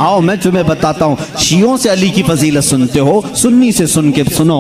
आओ मैं तुम्हें बताता हूँ। शियों से अली की फजीलत सुनते हो, सुन्नी से सुन के सुनो।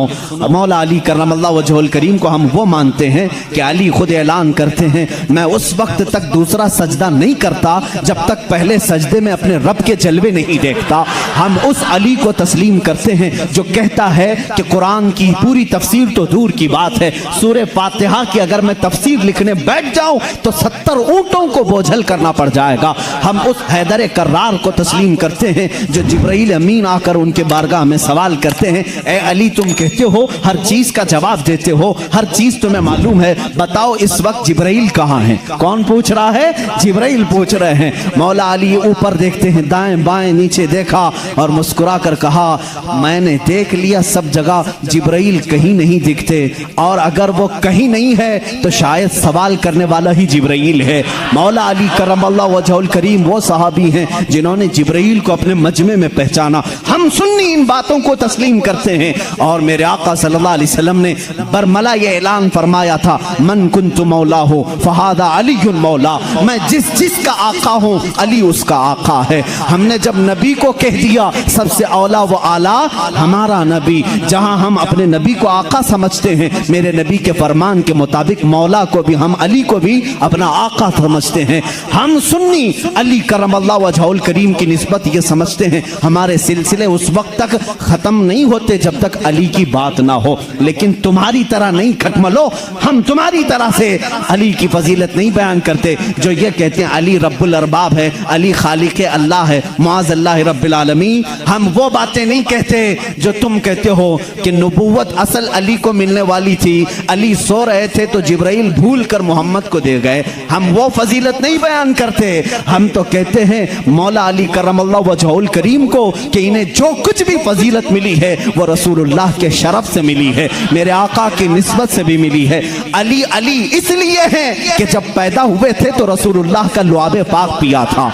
मौला अली करमल्लाहु वजहुल करीम को हम वो मानते हैं कि अली खुद ऐलान करते हैं, मैं उस वक्त तक दूसरा सजदा नहीं करता जब तक पहले सजदे में अपने रब के जलवे नहीं देखता। हम उस अली को तस्लीम करते हैं जो कहता है कि कुरान की पूरी तफसीर तो दूर की बात है, सूरह फातिहा की अगर मैं तफसीर लिखने बैठ जाऊं तो 70 ऊंटों को बोझल करना पड़ जाएगा। हम उस हैदर कर्रार को तस्लीम करते हैं जो जिब्राइल अमीन आकर उनके बारगाह में सवाल करते हैं, ए अली तुम कहते हो हर चीज का जवाब देते हो, हर चीज तुम्हें मालूम है, बताओ इस वक्त जिब्राइल कहाँ है? कौन पूछ रहा है? जिब्राइल पूछ रहे हैं। मौला अली ऊपर देखते हैं, दाएं बाएं नीचे देखा और मुस्कुरा कर कहा, मैंने देख लिया सब जगह जिब्राइल कहीं नहीं दिखते, और अगर वो कहीं नहीं है तो शायद सवाल करने वाला ही जिब्राइल है। मौला अली करमल्लाहु वजहुल करीम वो सहाबी हैं जिन्होंने जिब्राइल को अपने मजमे में पहचाना। हम सुन्नी इन बातों को तस्लीम करते हैं। और मेरे आका सल्लल्लाहु अलैहि वसल्लम ने बरमला ये ऐलान फरमाया था, मन कुन्तु मौला हो फहादा अलीयुल मौला, मैं जिसका आका हूँ अली उसका आका है। हमने जब नबी को कह दिया सबसे औला व आला हमारा नबी, जहाँ हम अपने नबी को आका समझते हैं, मेरे नबी के फरमान के मुताबिक मौला को भी, हम अली को भी अपना आका समझते हैं। हम सुन्नी अली करमल्लाहु वजहुल करीम की निस्बत ये समझते हैं हमारे सिलसिले उस वक्त तक खत्म नहीं होते जब तक अली की बात ना हो। लेकिन तुम्हारी तरह नहीं खटमलो, हम तुम्हारी तरह से अली की फजीलत नहीं बयान करते जो ये कहते हैं अली रब्बुल अरबाब है, अली खालिक अल्लाह है, मुआज़ अल्लाह रब्बिल आलमीन। हम वो बातें नहीं कहते जो तुम कहते हो कि नबूवत असल अली को मिलने वाली थी, अली सो रहे थे तो जिब्राइल भूल कर मोहम्मद को दे गए। हम वो फजीलत नहीं बयान करते। हम तो कहते हैं मौला अली करमल्लाहु वजहुल करीम को कि इन्हें जो कुछ भी फजीलत मिली है वो रसूलुल्लाह के शरफ से मिली है, मेरे आका की निस्बत से भी मिली है। अली अली इसलिए है कि जब पैदा हुए थे तो रसूलुल्लाह का लुआबे पाक पिया था।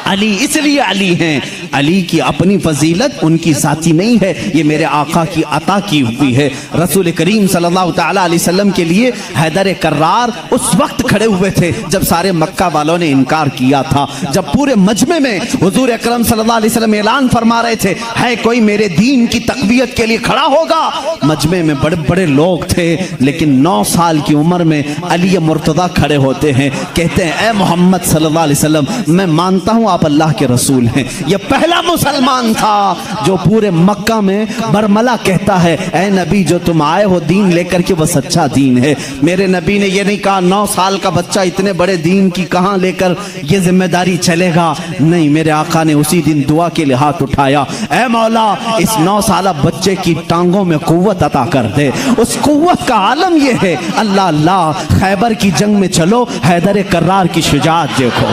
अली इसलिए अली हैं, अली की अपनी फजीलत उनकी साथी नहीं है, ये मेरे आका की अता की हुई है। रसूल करीम सल्लल्लाहु ताला अलैहि वसल्लम के लिए हैदर कर्रार उस वक्त खड़े हुए थे जब सारे मक्का वालों ने इनकार किया था, जब पूरे मजमे में हुजूर अकरम सल्लल्लाहु अलैहि वसल्लम ऐलान फरमा रहे थे, है कोई मेरे दीन की तकवीयत के लिए खड़ा होगा। मजमे में बड़े बड़े लोग थे, लेकिन 9 साल की उम्र में अली मुर्तदा खड़े होते हैं, कहते हैं ए मोहम्मद सल्लल्लाहु अलैहि वसल्लम, मैं मानता हूँ आप अल्लाह के रसूल हैं। यह पहला मुसलमान था जो पूरे मक्का में बरमला कहता है, ऐ नबी जो तुम आए हो दीन लेकर के वो सच्चा दीन है। मेरे नबी ने यह नहीं कहा 9 साल का बच्चा इतने बड़े दीन की कहां लेकर ये जिम्मेदारी चलेगा, नहीं, मेरे आका ने उसी दिन दुआ के लिए हाथ उठाया, ऐ मौला इस 9 साल बच्चे की टांगों में कुव्वत अता कर दे। उस कुव्वत का आलम यह है, अल्लाह अल्लाह, खैबर की जंग में चलो, हैदर कर्रार की शुजाअत देखो।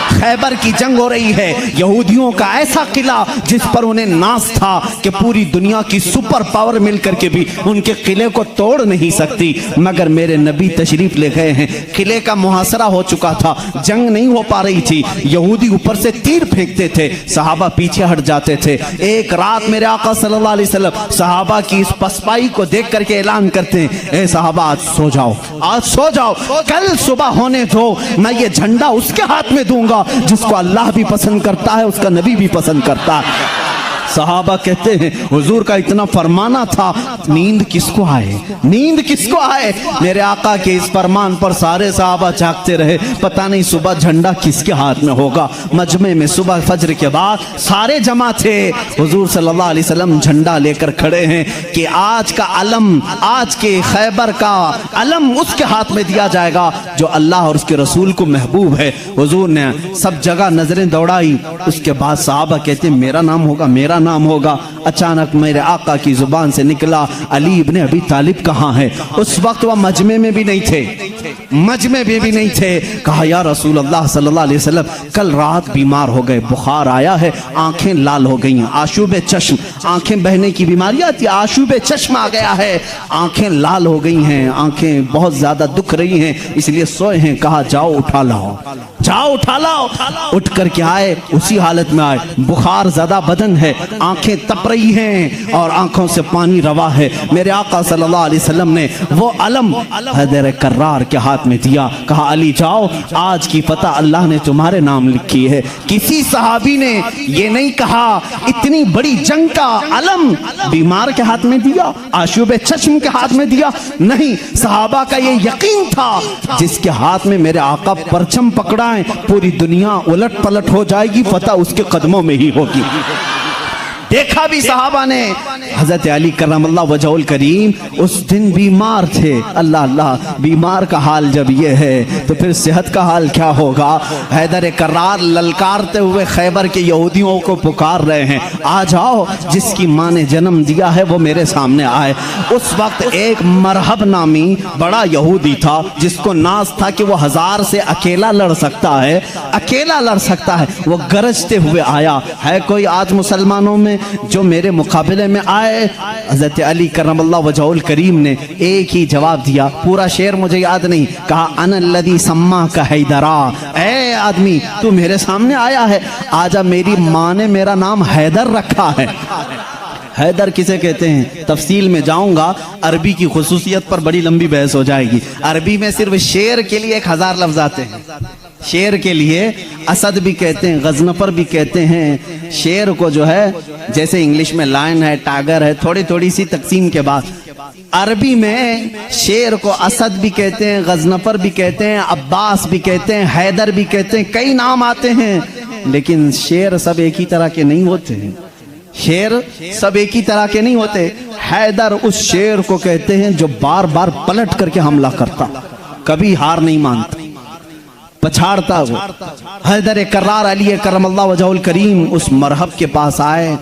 खैबर की जंग हो रही है, यहूदियों का ऐसा किला जिस पर उन्हें नाज था कि पूरी दुनिया की सुपर पावर मिलकर के भी उनके किले को तोड़ नहीं सकती, मगर मेरे नबी तशरीफ ले गए हैं। किले का मुहासरा हो चुका था, जंग नहीं हो पा रही थी, यहूदी ऊपर से तीर फेंकते थे, सहाबा पीछे हट जाते थे। एक रात मेरे आका सल्लल्लाहु अलैहि वसल्लम सहाबा की इस पसपाई को देख करके ऐलान करते हैं, ए सहाबा आज सो जाओ, आज सो जाओ, कल सुबह होने दो, मैं ये झंडा उसके हाथ में दूंगा जिसको अल्लाह भी पसंद करता है, उसका नबी भी पसंद करता है। सहाबा कहते हैं हुजूर का इतना फरमाना था, नींद किसको आए, नींद किसको आए। मेरे आका के इस फरमान पर सारे सहाबा जागते रहे, पता नहीं सुबह झंडा किसके हाथ में होगा। मजमे में सुबह फजर के बाद सारे जमा थे, हुजूर सल्लल्लाहु अलैहि वसल्लम झंडा लेकर खड़े हैं कि आज का अलम, आज के खैबर का अलम उसके हाथ में दिया जाएगा जो अल्लाह और उसके रसूल को महबूब है। हुजूर ने सब जगह नजरें दौड़ाई, उसके बाद सहाबा कहते हैं मेरा नाम होगा, मेरा नाम होगा। अचानक मेरे आका की जुबान से निकला, अली इब्ने अबी तालिब कहाँ है? उस वक्त वह मजमे में भी नहीं थे, मजमे में भी नहीं थे। कहा या रसूल अल्लाह सल्लल्लाहु अलैहि वसल्लम, कल रात बीमार हो गए, बुखार आया है, आंखें लाल हो गई हैं, आशूबे चश्म, आंखें बहने की बीमारी आती है, आशूबे चश्म आ गया है, आंखें लाल हो गई हैं, आंखें बहुत ज्यादा दुख रही हैं, इसलिए सोए हैं। कहा जाओ उठा लाओ, जाओ उठा लाओ। उठ करके आए, उसी हालत में आए, बुखार ज़्यादा बदन है, आंखें तप रही हैं और आंखों से पानी रवा है। मेरे आका सल्लल्लाहु अलैहि वसल्लम ने वो अलम हैदर कर्रार के हाथ में दिया, कहा अली जाओ, आज की फतह अल्लाह ने तुम्हारे नाम लिखी है। किसी सहाबी ने ये नहीं कहा इतनी बड़ी जंग का अलम बीमार के हाथ में दिया, आशूब चश्म के हाथ में दिया, नहीं। सहाबा का ये यकीन था जिसके हाथ में मेरे आका परचम पकड़ाएं पूरी दुनिया उलट पलट हो जाएगी, फतह उसके कदमों में ही होगी। देखा भी सहाबा ने। हजरत अली करमल्लाहु वजहुल करीम उस दिन बीमार थे। अल्लाह अल्लाह, बीमार का हाल जब ये है तो फिर सेहत का हाल क्या होगा। हैदर कर्रार ललकारते हुए खैबर के यहूदियों को पुकार रहे हैं, आ जाओ, जिसकी माँ ने जन्म दिया है वो मेरे सामने आए। उस वक्त एक मरहब नामी बड़ा यहूदी था जिसको नाज था कि वो 1000 से अकेला लड़ सकता है, अकेला लड़ सकता है। वो गरजते हुए आया, है कोई आज मुसलमानों में जो मेरे मुकाबले में आए। हज़रत अली करमल्लाहु वजहुल करीम ने एक ही जवाब दिया, पूरा शेर मुझे याद नहीं, कहा अनल्लज़ी सम्मा का हैदरा, ए आदमी तू मेरे सामने आया है, आजा, मेरी माँ ने मेरा नाम हैदर रखा है। हैदर किसे कहते हैं तफसील में जाऊंगा, अरबी की खुसूसियत पर बड़ी लंबी बहस हो जाएगी। अरबी में सिर्फ शेर के लिए 1000 लफ्ज आते हैं। शेर के लिए असद भी कहते हैं, गजनफर भी कहते हैं। शेर को जो है जैसे इंग्लिश में लायन है, टाइगर है, थोड़ी थोड़ी सी तकसीम के बाद अरबी में शेर को असद भी कहते हैं, गजनफर भी कहते हैं, अब्बास भी कहते हैं, हैदर भी कहते हैं, कई नाम आते हैं। लेकिन शेर सब एक ही तरह के नहीं होते हैं। शेर सब एक ही तरह के नहीं होते। हैदर उस शेर को कहते हैं जो बार बार पलट करके हमला करता, कभी हार नहीं मानता, पछाड़ता वो। हैदर कर्रार अली करमल्लाहु वजहुल करीम उस मरहब के पास आए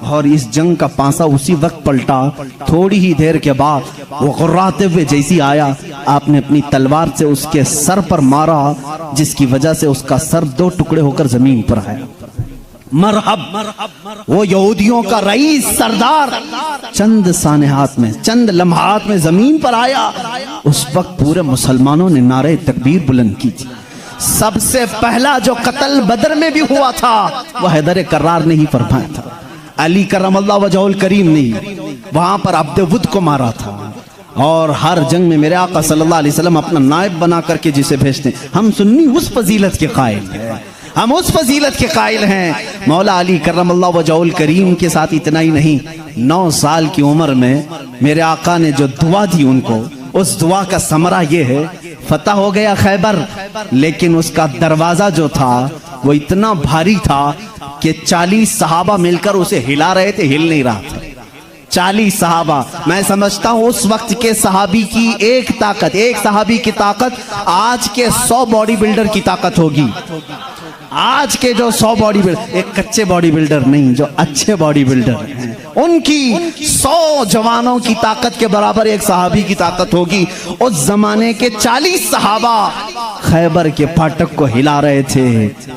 और इस जंग का पासा उसी वक्त पलटा। थोड़ी ही देर के बाद वो गुर्राते हुए जैसी आया, आपने अपनी तलवार से उसके सर पर मारा, जिसकी वजह से उसका सर 2 टुकड़े होकर जमीन पर आया। मरहब वो यहूदियों का रईस सरदार चंद सानहात में, चंद लम्हात में जमीन पर आया। उस वक्त पूरे मुसलमानों ने नारे तकबीर बुलंद की थी। सबसे पहला जो कत्ल बदर में भी हुआ था वो हैदर कर्रार ने ही फरमाया था। अली करमल्लाहु वजहुल करीम ने वहां पर अब्दुवुद को मारा था। और हर जंग में मेरे आका सल्लल्लाहु अलैहि वसल्लम अपना नायब बना करके जिसे भेजते, हम सुन्नी उस फजीलत के कायल हैं, हम उस फजीलत के कायल हैं। मौला अली करमल्लाहु वजहुल करीम के साथ इतना ही नहीं, 9 साल की उम्र में मेरे आका ने जो दुआ दी उनको, उस दुआ का समरा ये है, फतह हो गया खैबर, लेकिन उसका दरवाजा जो था वो इतना भारी था कि 40 सहाबा मिलकर उसे हिला रहे थे, हिल नहीं रहा था। 40 सहाबा। मैं समझता हूं उस वक्त के सहाबी की एक ताकत, एक सहाबी की ताकत आज के 100 बॉडी बिल्डर की ताकत होगी। आज के जो 100 बॉडी बिल्डर, एक कच्चे बॉडी बिल्डर नहीं, जो अच्छे बॉडी बिल्डर हैं, उनकी 100 जवानों की ताकत के बराबर एक सहाबी की ताकत होगी। उस जमाने के 40 सहाबा खैबर के फाटक को हिला रहे थे,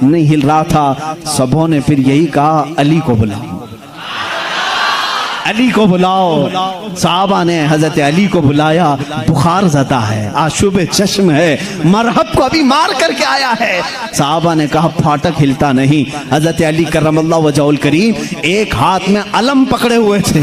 नहीं हिल रहा था। सबों ने फिर यही कहा, अली को बुलाओ, अली को बुलाओ। साहबा ने हजरत अली को बुलाया। बुखार ज़दा है, आशुब चश्म है, मरहब को अभी मार करके आया है। साहबा ने कहा फाटक हिलता नहीं। हजरत अली करमल्लाहु वजहुल करीम एक हाथ में अलम पकड़े हुए थे,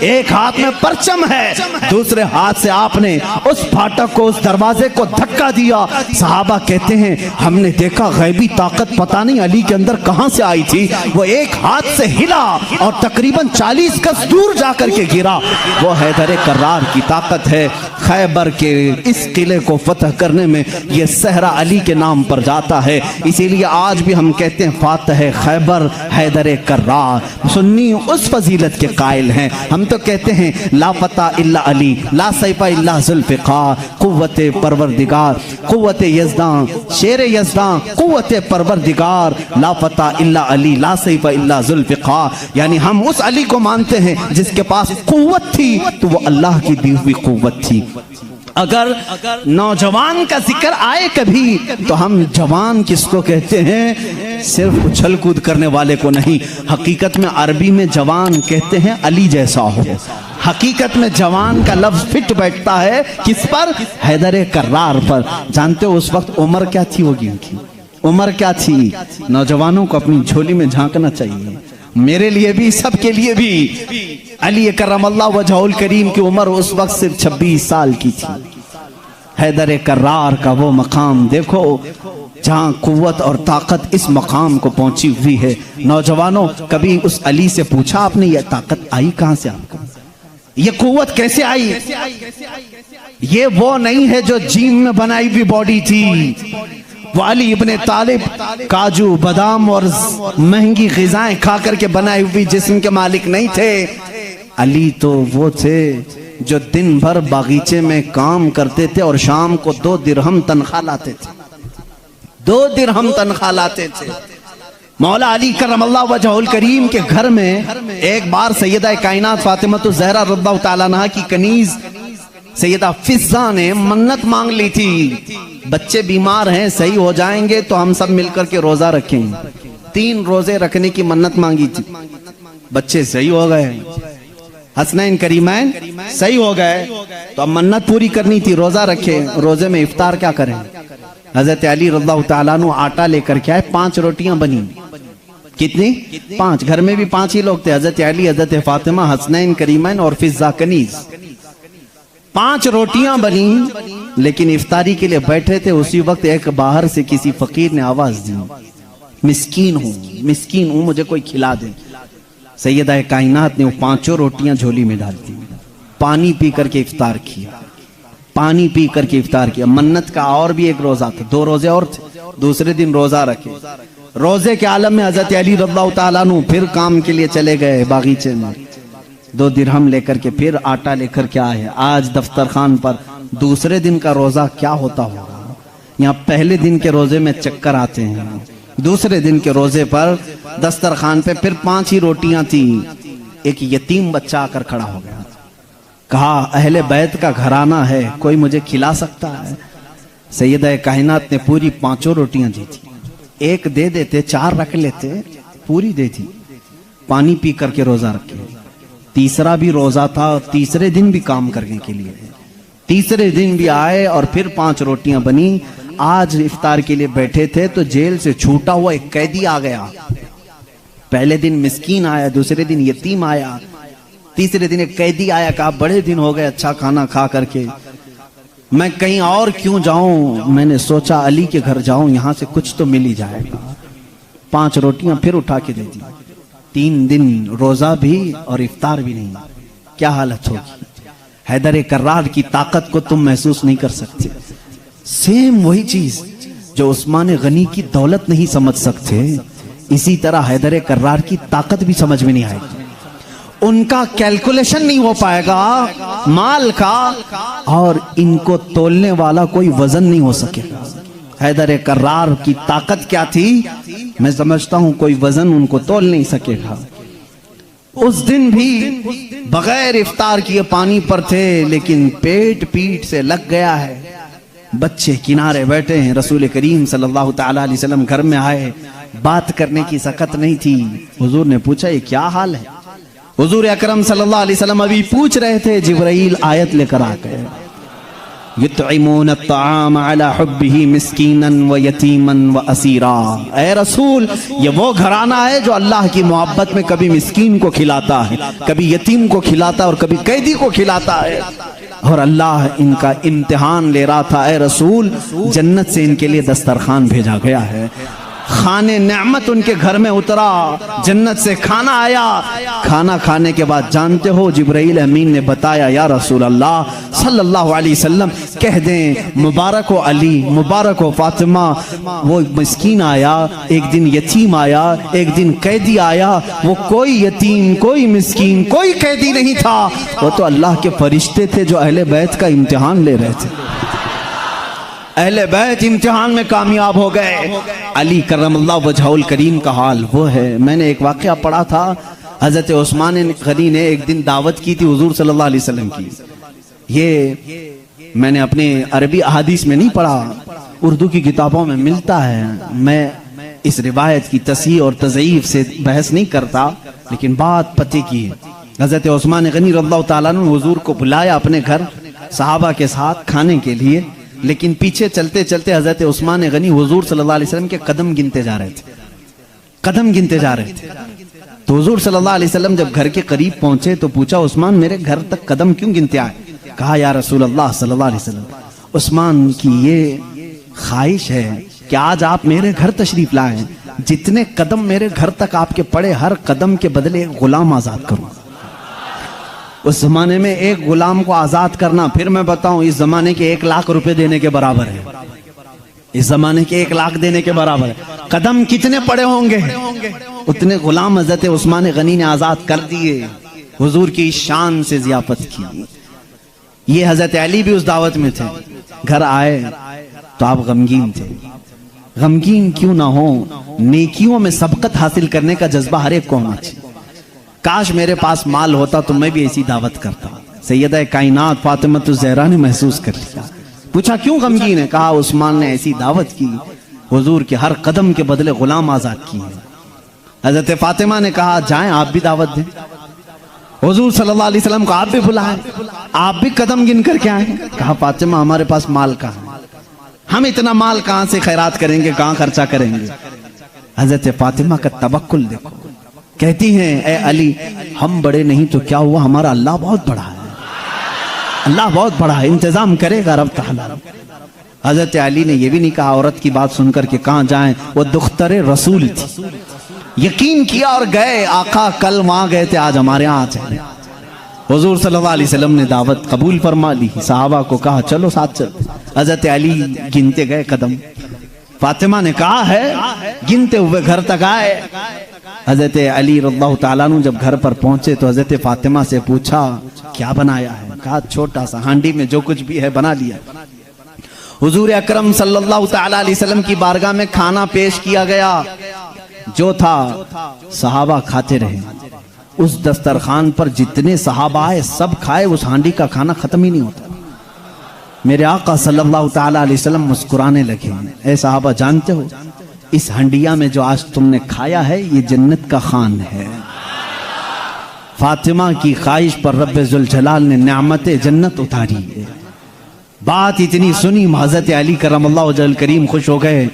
एक हाथ में परचम है, दूसरे हाथ से आपने उस फाटक को, उस दरवाजे को धक्का दिया। साहबा कहते हैं हमने देखा गैबी ताकत पता नहीं अली के अंदर कहां से आई थी, वो एक हाथ से हिला और तकरीबन 40 गज दूर जाकर के गिरा। वो हैदर कर्रार की ताकत है। खैबर के इस किले को फतह करने में ये सहरा अली के नाम पर जाता है। इसीलिए आज भी हम कहते हैं फातह खैबर हैदर कर्रार। सुन्नी उस फजीलत के कायल हैं। हम तो कहते हैं ला फतह इल्ला अली, ला सैफा इल्ला जुल्फ़िकार, कुव्वत परवरदिगार, कुव्वत यज़दां, शेर यज़दां, कुव्वत परवरदिगार, ला फतह इल्ला अली, ला सैफा इल्ला जुल्फ़िकार। यानी हम उस अली को मानते हैं जिसके पास कुव्वत थी तो वो अल्लाह की दी हुई कुव्वत थी। अगर नौजवान का जिक्र आए कभी तो हम जवान किसको कहते हैं? सिर्फ उछल कूद करने वाले को नहीं। हकीकत में अरबी में जवान कहते हैं अली जैसा हो। हकीकत में जवान का लफ्ज फिट बैठता है किस पर? हैदर कर्रार पर। जानते हो उस वक्त उम्र क्या थी होगी उनकी? उम्र क्या थी? नौजवानों को अपनी झोली में झांकना चाहिए, मेरे लिए भी, सबके लिए भी। अली करमल्लाहु वजहुल करीम की उम्र उस वक्त सिर्फ 26 साल की थी। हैदर कर्रार का वो मकाम देखो जहां कुव्वत और ताकत इस मकाम को पहुंची हुई है। नौजवानों, कभी उस अली से पूछा आपने, ये ताकत आई कहां से आपको? ये कुव्वत कैसे आई? ये वो नहीं है जो जिम में बनाई हुई बॉडी थी। वो अली इब्ने तालिब काजू बादाम और महंगी ग़िज़ाएं खा करके बनाई हुई जिस्म के मालिक नहीं थे। अली तो वो थे जो दिन भर बागीचे में काम करते थे और शाम को 2 दिरहम तनख्वाह लाते थे। 2 दिरहम तनख्वाह लाते थे। मौला अली करमल्लाहु वजहुल करीम के घर में एक बार सैयदा कायनात फातिमा ज़हरा रज़ियल्लाहु ताला अन्हा की कनीज सैयदा फिज़्ज़ा ने मन्नत मांग ली थी, बच्चे बीमार हैं, सही हो जाएंगे तो हम सब मिलकर के रोजा रखेंगे। 3 रोजे रखने की मन्नत मांगी थी, बच्चे सही हो गए, हसनैन करीमैन सही हो गए, तो अब मन्नत पूरी करनी थी, रोजा रखे। रोजे में इफ्तार क्या करें? हजरत अली रज़ियल्लाहु ताला अन्हु आटा लेकर के आए, 5 रोटियां बनी। कितनी? 5। घर में भी 5 ही लोग थे, हजरत अली, हजरत फातिमा, हसनैन करीमैन और फिज़्ज़ा कनीज। 5 रोटियां बनी, लेकिन इफ्तारी के लिए बैठे थे। उसी वक्त एक बाहर से किसी फकीर ने आवाज दी, मिस्कीन हूं, मुझे कोई खिला दे। सैयदा कायनात ने वो 5 रोटियां झोली में डाल दी, पानी पी करके इफ्तार किया, पानी पी करके इफ्तार किया। मन्नत का और भी एक रोजा था, 2 रोजे और थे, दूसरे दिन रोजा रखे। रोजे के आलम में हजरत अली रज़ियल्लाहु ताला अन्हु फिर काम के लिए चले गए बागीचे में, 2 दिरहम लेकर के फिर आटा लेकर के आए। आज दफ्तर खान पर दूसरे दिन का रोजा क्या होता होगा? यहाँ पहले दिन के रोजे में चक्कर आते हैं, दूसरे दिन के रोजे पर दस्तरखान पे फिर 5 ही रोटियां थी। एक यतीम बच्चा आकर खड़ा हो गया, कहा अहले बैत का घराना है, कोई मुझे खिला सकता है? सैयदा कायनात ने पूरी 5 रोटियां दी थी, एक दे देते, 4 रख लेते, पूरी दे दी। पानी पी करके रोजा रखे। तीसरा भी रोजा था, तीसरे दिन भी काम करने के लिए, तीसरे दिन भी आए और फिर 5 रोटियां बनी। आज इफ्तार के लिए बैठे थे तो जेल से छूटा हुआ एक कैदी आ गया। पहले दिन मिस्कीन आया, दूसरे दिन यतीम आया, तीसरे दिन एक कैदी आया, कहा बड़े दिन हो गए अच्छा खाना खा करके, मैं कहीं और क्यों जाऊं, मैंने सोचा अली के घर जाऊं, यहां से कुछ तो मिल ही जाएगा। 5 रोटियां फिर उठा के दे दी। 3 दिन रोजा भी और इफ्तार भी नहीं। क्या हालत होगी? हैदर कर्रार की ताकत को तुम महसूस नहीं कर सकते। सेम वही चीज जो उस्मान गनी की दौलत नहीं समझ सकते, इसी तरह हैदर कर्रार की ताकत भी समझ में नहीं आएगी। उनका कैलकुलेशन नहीं हो पाएगा माल का, और इनको तोलने वाला कोई वजन नहीं हो सकेगा। हैदर कर्रार की ताकत क्या थी, मैं समझता हूं कोई वजन उनको तोल नहीं सकेगा। उस दिन भी बगैर इफ्तार किए पानी पर थे, लेकिन पेट पीठ से लग गया है। बच्चे किनारे बैठे हैं, रसूल करीम सल्लल्लाहु ताला अलैहि वसल्लम घर में आए, बात करने की सकत नहीं थी। हुजूर ने पूछा ये क्या हाल है? हुजूर अकरम सल्लल्लाहु अलैहि वसल्लम अभी पूछ रहे थे, जिब्राइल आयत लेकर आ गए, युतइमून अत्ताम अला हुब्बिही मिस्कीनन व यतीमन व असीरा। ऐ रसूल, ये वो घराना है जो अल्लाह की मोहब्बत में कभी मिस्कीन को खिलाता है, कभी यतीम को खिलाता है और कभी कैदी को खिलाता है। और अल्लाह इनका इम्तिहान ले रहा था। ऐ रसूल, जन्नत से इनके लिए दस्तरखान भेजा गया है, खाने नेमत उनके घर में उतरा, जन्नत से खाना आया। खाना खाने के बाद जानते हो जिब्राइल अमीन ने बताया, या रसूल अल्लाह सल्लल्लाहु अलैहि वसल्लम कह दें मुबारक हो अली, मुबारक हो फातिमा, वो मिस्कीन आया, एक दिन यतीम आया, एक दिन कैदी आया। वो कोई यतीम, कोई मिस्कीन, कोई कैदी नहीं था, वो तो अल्लाह के फरिश्ते थे जो अहले बैत का इम्तिहान ले रहे थे। अहले बैत इम्तिहान में कामयाब हो गए। अली करमल्लाहु वजहुल करीम का हाल वो है। मैंने एक वाक़या पढ़ा था, हजरत उस्मान गनी ने एक दिन दावत की थी हुजूर सल्लल्लाहु अलैहि वसल्लम की। ये मैंने अपने अरबी अहादीस में नहीं पढ़ा, उर्दू की किताबों में मिलता है। मैं इस रिवायत की तस्हीह और तज़ईफ से बहस नहीं करता, लेकिन बात पते की है। हजरत उस्मान गनी रज़ियल्लाहु ताला अन्हु हुजूर को बुलाया अपने घर सहाबा के साथ खाने के लिए। लेकिन पीछे चलते चलते हजरत उस्मान गनी हुजूर सल्लल्लाहु अलैहि वसल्लम के कदम गिनते जा रहे थे, कदम गिनते जा रहे थे। तो हुजूर सल्लल्लाहु अलैहि वसल्लम जब घर के करीब पहुंचे तो पूछा, उस्मान मेरे घर तक कदम क्यों गिनते आए? कहा, या रसूल अल्लाह सल्लल्लाहु अलैहि वसल्लम, उस्मान की ये ख्वाहिश है कि आज आप मेरे घर तशरीफ लाएं, जितने कदम मेरे घर तक आपके पड़े, हर कदम के बदले एक गुलाम आजाद करूं। उस जमाने में एक गुलाम को आजाद करना, फिर मैं बताऊं, इस जमाने के 1 लाख रुपए देने के बराबर है। इस जमाने के 1 लाख देने के बराबर है। कदम कितने पड़े होंगे, उतने गुलाम हजरत उस्मान गनी ने आजाद कर दिए। हुजूर की शान से जियाफत की। ये हजरत अली भी उस दावत में थे। घर आए तो आप गमगीन थे। गमगीन क्यों ना हो, नेकियों में सबकत हासिल करने का जज्बा हर एक को होना चाहिए। काश मेरे पास माल होता तो मैं भी ऐसी दावत करता। सैयदा कायनात फातिमा ज़हरा ने महसूस कर लिया। पूछा, क्यों गमगीन है? कहा, उस्मान ने ऐसी दावत की, हुजूर के हर कदम के बदले गुलाम आजाद किए। हजरत फातिमा ने कहा, जाएं आप भी दावत दें। हुजूर सल्लल्लाहु अलैहि वसल्लम को आप भी बुलाएं, आप भी कदम गिन करके आए। कहा, फातिमा हमारे पास माल कहाँ है, हम इतना माल कहां से खैरात करेंगे, कहां खर्चा करेंगे। हजरत फातिमा का तवक्कुल देखो। कहती हैं, ए अली, हम बड़े नहीं तो क्या हुआ, हमारा अल्लाह बहुत बड़ा है, अल्लाह बहुत बड़ा है, इंतजाम करेगा रब ताला। हजरत अली ने यह भी नहीं कहा औरत की बात सुनकर के कहां जाएं, वो दुख्तरे रसूल थी। यकीन किया और गए। आका कल वहां गए थे, आज हमारे यहाँ आ जाए। हुजूर सल्लल्लाहु अलैहि वसल्लम ने दावत कबूल फरमा ली। सहाबा को कहा, चलो साथ चलते। हजरत अली गिनते गए कदम। फातिमा ने कहा है, गिनते हुए घर तक आए। हजरत अली रज़ियल्लाहु ताला अन्हु जब घर पर पहुंचे तो हजरत फातिमा से पूछा, क्या बनाया है? कहा, छोटा सा हांडी में जो कुछ भी है बना लिया। हुजूर अकरम सल्लल्लाहु ताला अलैहि वसल्लम की बारगाह में खाना पेश किया गया। जो था सहाबा खाते रहे। उस दस्तरखान पर जितने सहाबा आए सब खाए, उस हांडी का खाना खत्म ही नहीं होता। मेरे आका सल्लल्लाहु ताला अलैहि वसल्लम मुस्कुराने लगे। ऐ सहाबा, जानते हो इस हंडिया में जो आज तुमने खाया है ये जन्नत का खान है। फातिमा की ख्वाहिश पर रब्बे जुल जलाल ने नेमते जन्नत उतारी है। बात इतनी सुनी, हज़रत अली करमल्लाहु वजहल करीम खुश हो गए।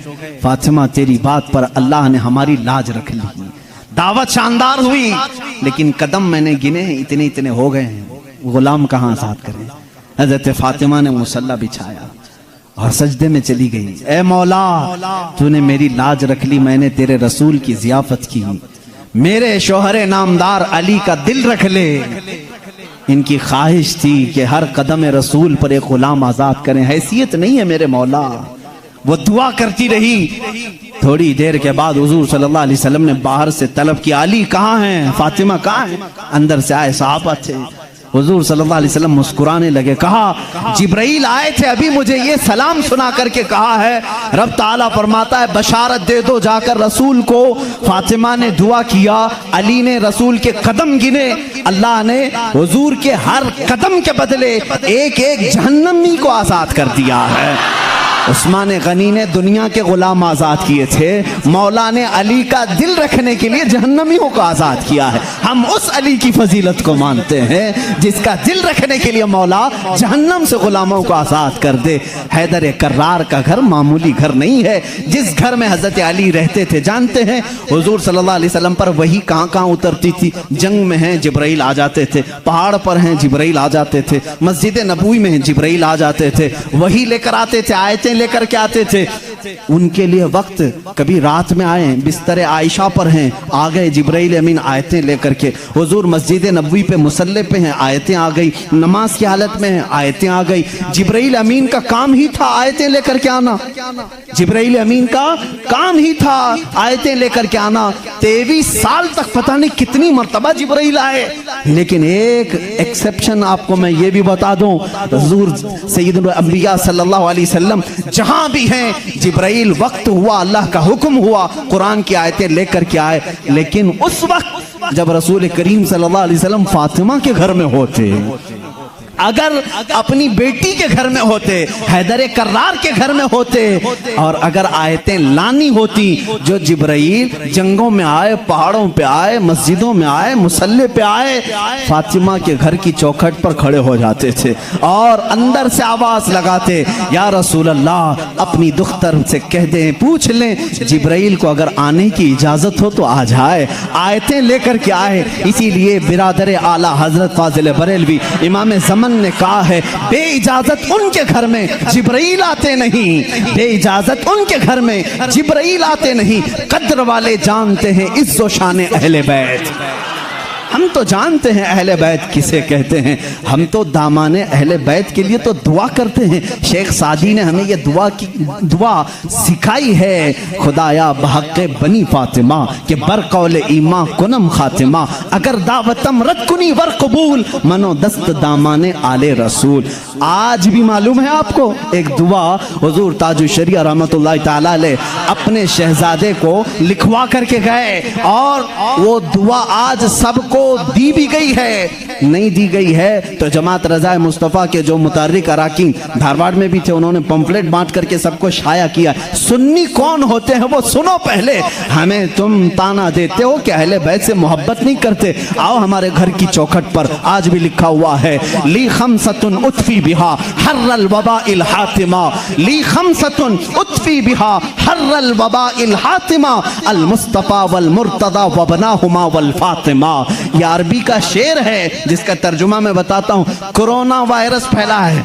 फातिमा, तेरी बात पर अल्लाह ने हमारी लाज रख ली। दावत शानदार हुई, लेकिन कदम मैंने गिने इतने इतने हो गए हैं, गुलाम कहाँ आजाद करें। हज़रत फातिमा ने मुसल्ला बिछाया और सजदे में चली गई। ए मौला, तूने मेरी लाज रख ली, मैंने तेरे रसूल की जियाफत की। मेरे शोहरे नामदार अली का दिल रख ले। इनकी ख्वाहिश थी कि हर कदम रसूल पर एक गुलाम आजाद करें। हैसियत नहीं है मेरे मौला। वो दुआ करती रही। थोड़ी देर के बाद हुजूर सल्लल्लाहु अलैहि वसल्लम ने बाहर से तलब किया, अली कहाँ हैं, फातिमा कहाँ हैं? अंदर से आए सहाबा थे। हुजूर सल्लल्लाहु अलैहि वसल्लम मुस्कुराने लगे। कहा, जिब्राइल आए थे, अभी मुझे ये सलाम सुना करके कहा है, रब ताला फरमाता है बशारत दे दो जाकर रसूल को। फातिमा ने दुआ किया, अली ने रसूल के कदम गिने। अल्लाह ने हुजूर के हर कदम के बदले एक एक जहन्नमी को आजाद कर दिया है। उस्मान गनी ने दुनिया के गुलाम आजाद किए थे, मौला ने अली का दिल रखने के लिए जहन्नमियों को आजाद किया है। हम उस अली की फजीलत को मानते हैं जिसका दिल रखने के लिए मौला जहन्नम से गुलामों को आजाद कर दे। हैदर कर्रार का घर मामूली घर नहीं है। जिस घर में हजरत अली रहते थे, जानते हैं हुजूर सल्लल्लाहु अलैहि वसल्लम पर वही कहाँ कहाँ उतरती थी। जंग में हैं जिब्राइल आ जाते थे, पहाड़ पर हैं जिब्राइल आ जाते थे, मस्जिद नबवी में हैं जिब्राइल आ जाते थे, वही लेकर आते थे, आयतें लेकर के आते थे। उनके लिए वक्त, कभी रात में आए, बिस्तर आयशा पर हैं, आ गए जिब्राइल अमीन आयतें लेकर के। हुजूर मस्जिद नबवी पे मुसल्ले पे हैं, आयतें आ गई। नमाज की हालत में हैं, आयतें आ गई। जिब्राइल अमीन का काम ही था आयतें लेकर के आना। जिब्राइल अमीन का काम ही था आयतें लेकर के आना। 23 साल तक पता नहीं कितनी मर्तबा जिब्राइल आए। लेकिन एक एक्सेप्शन आपको मैं ये भी बता दूं, हुजूर सैयदुल अंबिया सल्लल्लाहु अलैहि वसल्लम जहां भी हैं, जिब्राइल वक्त हुआ, अल्लाह का हुक्म हुआ, कुरान की आयतें लेकर के आए। लेकिन उस वक्त जब रसूल करीम सल्लल्लाहु अलैहि वसल्लम फातिमा के घर में होते, अगर अपनी बेटी के घर में होते, हैदर कर्रार के घर में होते, और अगर आयतें लानी होती जो जिब्राइल जंगों में आए, पहाड़ों पे आए, मस्जिदों में आए, मुसल्ले पे आए, फातिमा के घर की चौखट पर खड़े हो जाते थे और अंदर से आवाज लगाते, या रसूल अल्लाह, अपनी दुख्तर से कह दें, पूछ लें जिब्राइल को अगर आने की इजाजत हो तो आ जाए, आयतें लेकर के आए। इसीलिए बिरादर आला हजरत फाजिल बरेलवी इमाम ज़मन ने कहा है, बे इजाजत उनके घर में जिब्राइल आते नहीं, बे इजाजत उनके घर में जिब्राइल आते नहीं। कद्र वाले जानते हैं इज्जो शान अहले बैत। हम तो जानते हैं अहले बैत किसे कहते हैं, हम तो दामाने अहले बैत के लिए तो दुआ करते हैं। शेख सादी ने हमें ये दुआ सिखाई है, खुदाया बहक़ बनी फातिमा के बरकौल ईमा कुनम खातिमा, अगर दावतम रद कुनी वर कबूल, मनो दस्त दामाने आले रसूल। आज भी मालूम है आपको एक दुआ हुजूर ताजुल शरिया रहमतुल्लाह तआला अलैह अपने शहजादे को लिखवा करके गए, और वो दुआ आज सबको दी भी गई है, नहीं दी गई है तो जमात रज़ा मुस्तफ़ा के जो मुतारिक अराकीन धारवाड़ में भी थे, उन्होंने पंफलेट बांट करके सबको शाया किया। सुन्नी कौन होते हैं वो सुनो पहले। हमें तुम ताना देते हो कि अहले बैत से मोहब्बत नहीं करते, आओ हमारे घर की चौखट पर आज भी लिखा हुआ है, ली खमसतुन उतफी बिहा हर्रल वबाइल हातिमा, ली खमसतुन उतफी बिहा हर्रल वबाइल हातिमा, अल मुस्तफ़ा वल मुर्तदा वबनाहुमा वल फातिमा। यह अरबी का शेर है जिसका तर्जुमा मैं बताता हूं। कोरोना वायरस फैला है,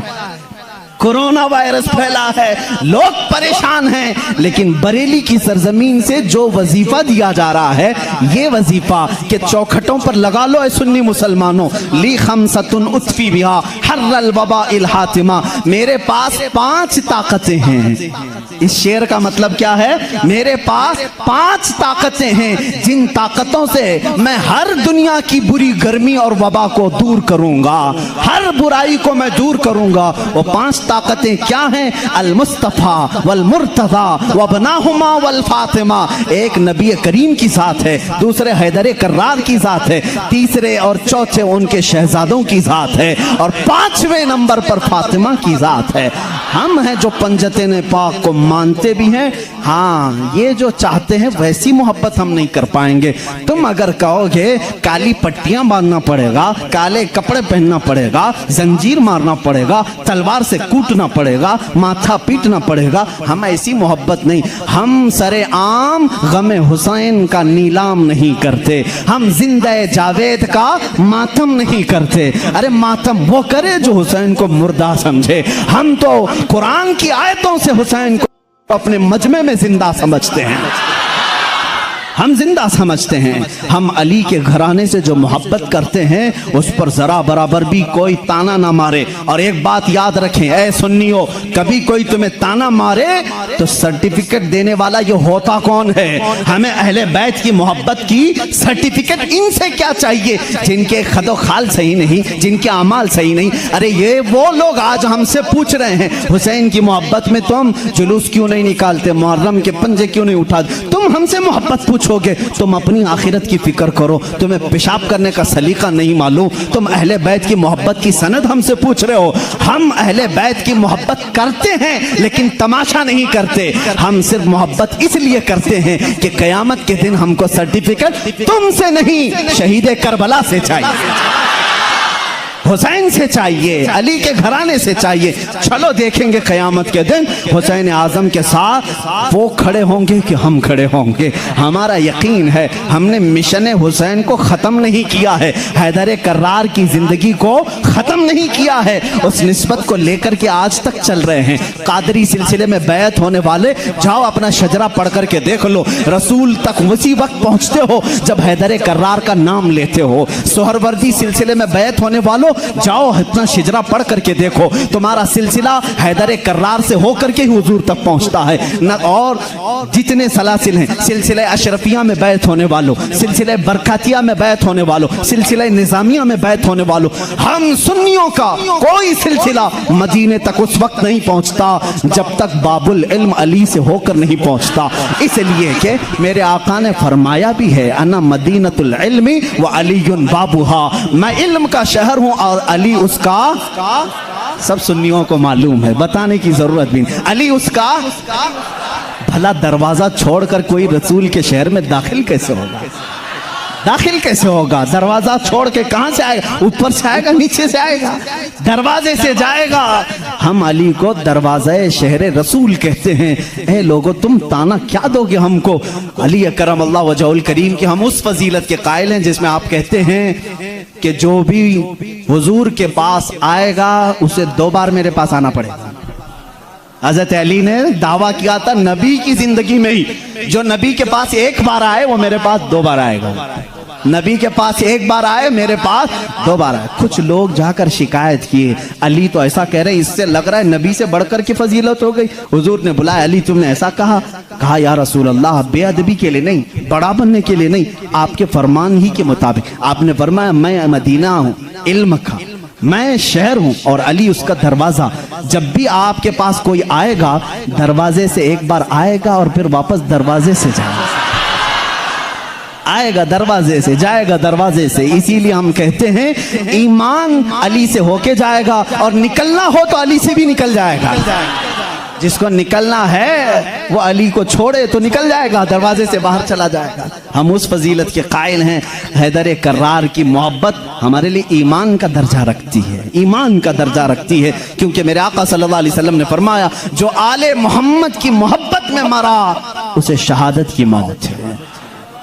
कोरोना वायरस फैला है, लोग परेशान हैं, लेकिन बरेली की सरजमीन से जो वजीफा दिया जा रहा है, ये वजीफा के चौखटों पर लगा लो ऐ सुन्नी मुसलमानों, ली खमसतुन उतफी बिहा हर्रल वबाइल हातिमा, मेरे पास 5 ताकतें हैं। इस शेर का मतलब क्या है? मेरे पास 5 ताकतें हैं जिन ताकतों से मैं हर दुनिया की बुरी गर्मी और वबा को दूर करूंगा, हर बुराई को मैं दूर करूंगा। वो 5 ताकतें क्या हैं? अल मुस्तफ़ा वल मुर्तज़ा वबनाहुमा वल फातिमा। एक नबी करीम की ज़ात है, दूसरे हैदर कर्रार की ज़ात है, तीसरे और चौथे उनके शहजादों की ज़ात है, और 5वें नंबर पर फातिमा की ज़ात है। हम हैं जो पंजतन पाक को मानते भी हैं, हाँ ये जो चाहते हैं वैसी मोहब्बत हम नहीं कर पाएंगे। तुम अगर कहोगे काली पट्टियां बांधना पड़ेगा, काले कपड़े पहनना पड़ेगा, जंजीर मारना पड़ेगा, तलवार से कूटना पड़ेगा, माथा पीटना पड़ेगा, हम ऐसी मोहब्बत नहीं। हम सरे आम गमे हुसैन का नीलाम नहीं करते, हम जिंदे जावेद का मातम नहीं करते। अरे मातम वो करे जो हुसैन को मुर्दा समझे। हम तो कुरान की आयतों से हुसैन को अपने मजमे में जिंदा समझते हैं, हम जिंदा समझते हैं। हम अली के घराने से जो मोहब्बत करते हैं उस पर जरा बराबर भी कोई ताना ना मारे। और एक बात याद रखें ऐ सुन्नियों, कभी कोई तुम्हें ताना मारे तो सर्टिफिकेट देने वाला ये होता कौन है? हमें अहले बैत की मोहब्बत की सर्टिफिकेट इनसे क्या चाहिए जिनके खदो खाल सही नहीं, जिनके अमाल सही नहीं। अरे ये वो लोग आज हमसे पूछ रहे हैं हुसैन की मोहब्बत में तुम जुलूस क्यों नहीं निकालते, मुहर्रम के पंजे क्यों नहीं उठाते। तुम हमसे मोहब्बत पूछोगे, तुम अपनी आखिरत की फिक्र करो, तुम्हें पेशाब करने का सलीका नहीं मालूम, तुम अहले बैत की मोहब्बत की सनद हमसे पूछ रहे हो। हम अहले बैत की मोहब्बत करते हैं लेकिन तमाशा नहीं करते, हम सिर्फ मोहब्बत इसलिए करते हैं कि कयामत के दिन हमको सर्टिफिकेट तुमसे नहीं शहीद करबला से चाहिए, हुसैन से चाहिए, अली के घराने से चाहिए। चलो देखेंगे कयामत के दिन हुसैन आजम के साथ वो खड़े होंगे कि हम खड़े होंगे। हमारा यकीन है हमने मिशन हुसैन को ख़त्म नहीं किया है, हैदर कर्रार की ज़िंदगी को ख़त्म नहीं किया है, उस निस्बत को लेकर के आज तक चल रहे हैं। कादरी सिलसिले में बैत होने वाले जाओ अपना शजरा पढ़ करके देख लो, रसूल तक उसी वक्त पहुँचते हो जब हैदर कर्रार का नाम लेते हो। सोहरवर्दी सिलसिले में बैत होने वालों जाओ अपना शिजरा पढ़ करके देखो, तुम्हारा सिलसिला हैदर कर्रार से होकर के ही हुजूर तक पहुंचता है न। और जितने सलासिल हैं, सिलसिले अशरफिया में बैत होने वालों, सिलसिले बरकातिया में बैत होने वालों, सिलसिले निजामिया में बैत होने वालों, हम सुन्नियों का कोई सिलसिला मदीने तक उस वक्त नहीं पहुंचता जब तक बाबुल इल्म अली से होकर नहीं पहुंचता। इसलिए कि मेरे आका ने फरमाया भी है, अना मदीनतुल इल्मी व अलीयुन बाबुहा, मैं इल्म का शहर हूँ और अली उसका, सब सुन्नियों को मालूम है, बताने की जरूरत भी नहीं, अली उसका। भला दरवाजा छोड़कर कोई रसूल के शहर में दाखिल कैसे होगा? दाखिल कैसे होगा? दरवाजा छोड़ के कहां से आएगा? ऊपर से आएगा, नीचे से आएगा, दरवाजे से जाएगा। हम अली को दरवाज़े शहर रसूल कहते हैं। ए लोगों, तुम ताना क्या दोगे हमको? अली करम अल्लाह वजहुल करीम की हम उस फजीलत के कायल हैं जिसमें आप कहते हैं कि जो भी हुजूर के पास आएगा उसे 2 बार मेरे पास आना पड़ेगा। हज़रत अली ने दावा किया था नबी की जिंदगी में ही, जो नबी के पास 1 बार आए वो मेरे पास 2 बार आएगा। नबी के पास 1 बार आए, मेरे पास 2 बार आए। कुछ लोग जाकर शिकायत किए, अली तो ऐसा कह रहे हैं, इससे लग रहा है नबी से बढ़कर की फजीलत हो गई। हुजूर ने बुलाया, अली तुमने ऐसा कहा या रसूल अल्लाह, बेअदबी के लिए नहीं, बड़ा बनने के लिए नहीं, आपके फरमान ही के मुताबिक। आपने फरमाया मैं मदीना हूँ इल्म का, मैं शहर हूं और अली उसका दरवाजा। जब भी आपके पास कोई आएगा दरवाजे से 1 बार आएगा और फिर वापस दरवाजे से जाएगा, आएगा दरवाजे से, जाएगा दरवाजे से। इसीलिए हम कहते हैं ईमान अली से होके जाएगा और निकलना हो तो अली से भी निकल जाएगा। जिसको निकलना है वो अली को छोड़े तो निकल जाएगा, दरवाजे से बाहर चला जाएगा। हम उस फजीलत के कायल हैं। हैदर कर्रार की मोहब्बत हमारे लिए ईमान का दर्जा रखती है, ईमान का दर्जा रखती है, क्योंकि मेरे आका सल्लल्लाहु अलैहि वसल्लम ने फरमाया जो आले मोहम्मद की मोहब्बत में मरा उसे शहादत की मौत है।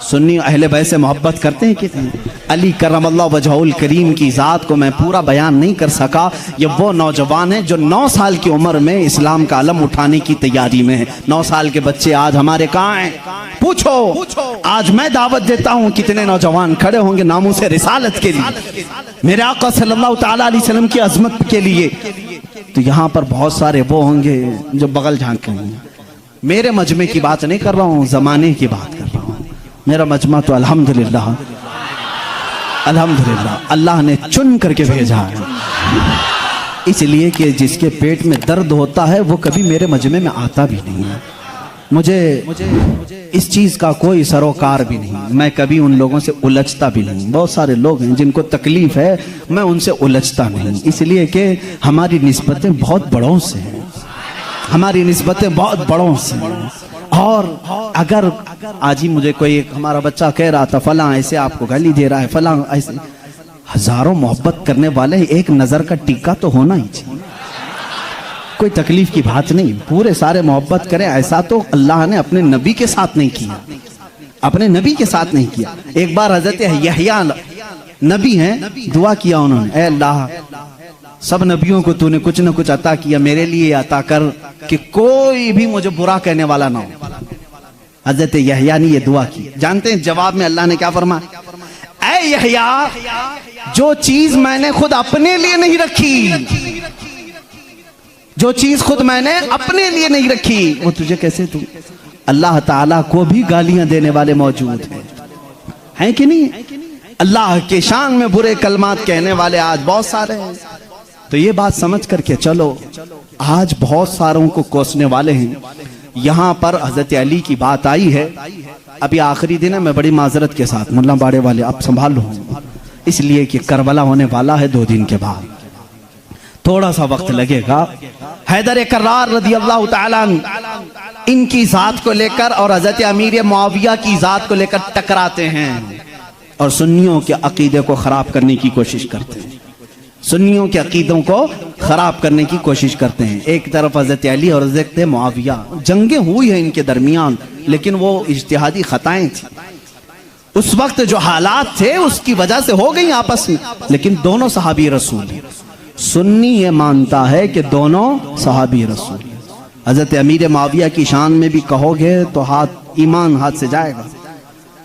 सुन्नी अहले बैत से मोहब्बत करते हैं कितने? अली करमल्लाहु वजहुल करीम की ज़ात को मैं पूरा बयान नहीं कर सका। ये वो नौजवान है जो 9 साल की उम्र में इस्लाम का अलम उठाने की तैयारी में है। 9 साल के बच्चे आज हमारे कहाँ हैं? पूछो। आज मैं दावत देता हूँ, कितने नौजवान खड़े होंगे नामूसे रिसालत के लिए, मेरे आका सल्लल्लाहु ताला अलैहि वसल्लम की अजमत के लिए। तो यहाँ पर बहुत सारे वो होंगे जो बगल झांकेंगे। मेरे मजमे की बात नहीं कर रहा हूँ, जमाने की बात कर रहा हूँ। मेरा मजमा तो अल्हम्दुलिल्लाह अल्लाह ने चुन करके भेजा है, इसलिए कि जिसके पेट में दर्द होता है वो कभी मेरे मजमे में आता भी नहीं है। मुझे इस चीज़ का कोई सरोकार भी नहीं, मैं कभी उन लोगों से उलझता भी नहीं। बहुत सारे लोग हैं जिनको तकलीफ है, मैं उनसे उलझता नहीं, इसलिए कि हमारी निस्बतें बहुत बड़ों से हैं, हमारी निस्बतें बहुत बड़ों से हैं। और अगर आज ही मुझे कोई एक हमारा बच्चा कह रहा था फलां ऐसे आपको गाली दे रहा है, फलां ऐसे, हजारों मोहब्बत करने वाले एक नजर का टीका तो होना ही चाहिए। कोई तकलीफ की बात नहीं, पूरे सारे मोहब्बत करें, ऐसा तो अल्लाह ने अपने नबी के साथ नहीं किया, अपने नबी के साथ नहीं किया। एक बार हजरत यहया नबी हैं, दुआ किया उन्होंने, ऐ अल्लाह सब नबियों को तूने कुछ न कुछ अता किया, मेरे लिए अता कर कि कोई भी मुझे बुरा कहने वाला ना हो। हजरत यहया ने ये दुआ की। जानते हैं जवाब में अल्लाह ने क्या फरमाया? ऐ यहया, जो चीज मैंने खुद अपने लिए नहीं रखी, जो चीज खुद मैंने अपने लिए नहीं रखी वो तुझे कैसे दूं? अल्लाह ताला को भी गालियां देने वाले मौजूद हैं कि नहीं? अल्लाह के शान में बुरे कलमात कहने वाले आज बहुत सारे हैं। तो ये बात समझ करके चलो, आज बहुत सारों को कोसने वाले हैं। यहाँ पर हजरत अली की बात आई है, अभी आखिरी दिन है, मैं बड़ी माजरत के साथ मुल्ला बाड़े वाले आप संभाल लो, इसलिए कि करबला होने वाला है 2 दिन के बाद, थोड़ा सा वक्त लगेगा। हैदर कर्रार रज़ी अल्लाह ताला इनकी जात को लेकर और हजरत अमीर मुआविया की जात को लेकर टकराते हैं और सुन्नियों के अकीदे को खराब करने की कोशिश करते हैं, सुन्नियों के अकीदों को खराब करने की कोशिश करते हैं। एक तरफ हजरत अली और हजरत मुआविया, जंगें हुई हैं इनके दरमियान, लेकिन वो इज्तिहादी खताएं थी। उस वक्त जो हालात थे उसकी वजह से हो गई आपस में, लेकिन दोनों सहाबी रसूल हैं। सुन्नी ये मानता है कि दोनों सहाबी रसूल। हजरत अमीर मुआविया की शान में भी कहोगे तो हाथ ईमान हाथ से जाएगा,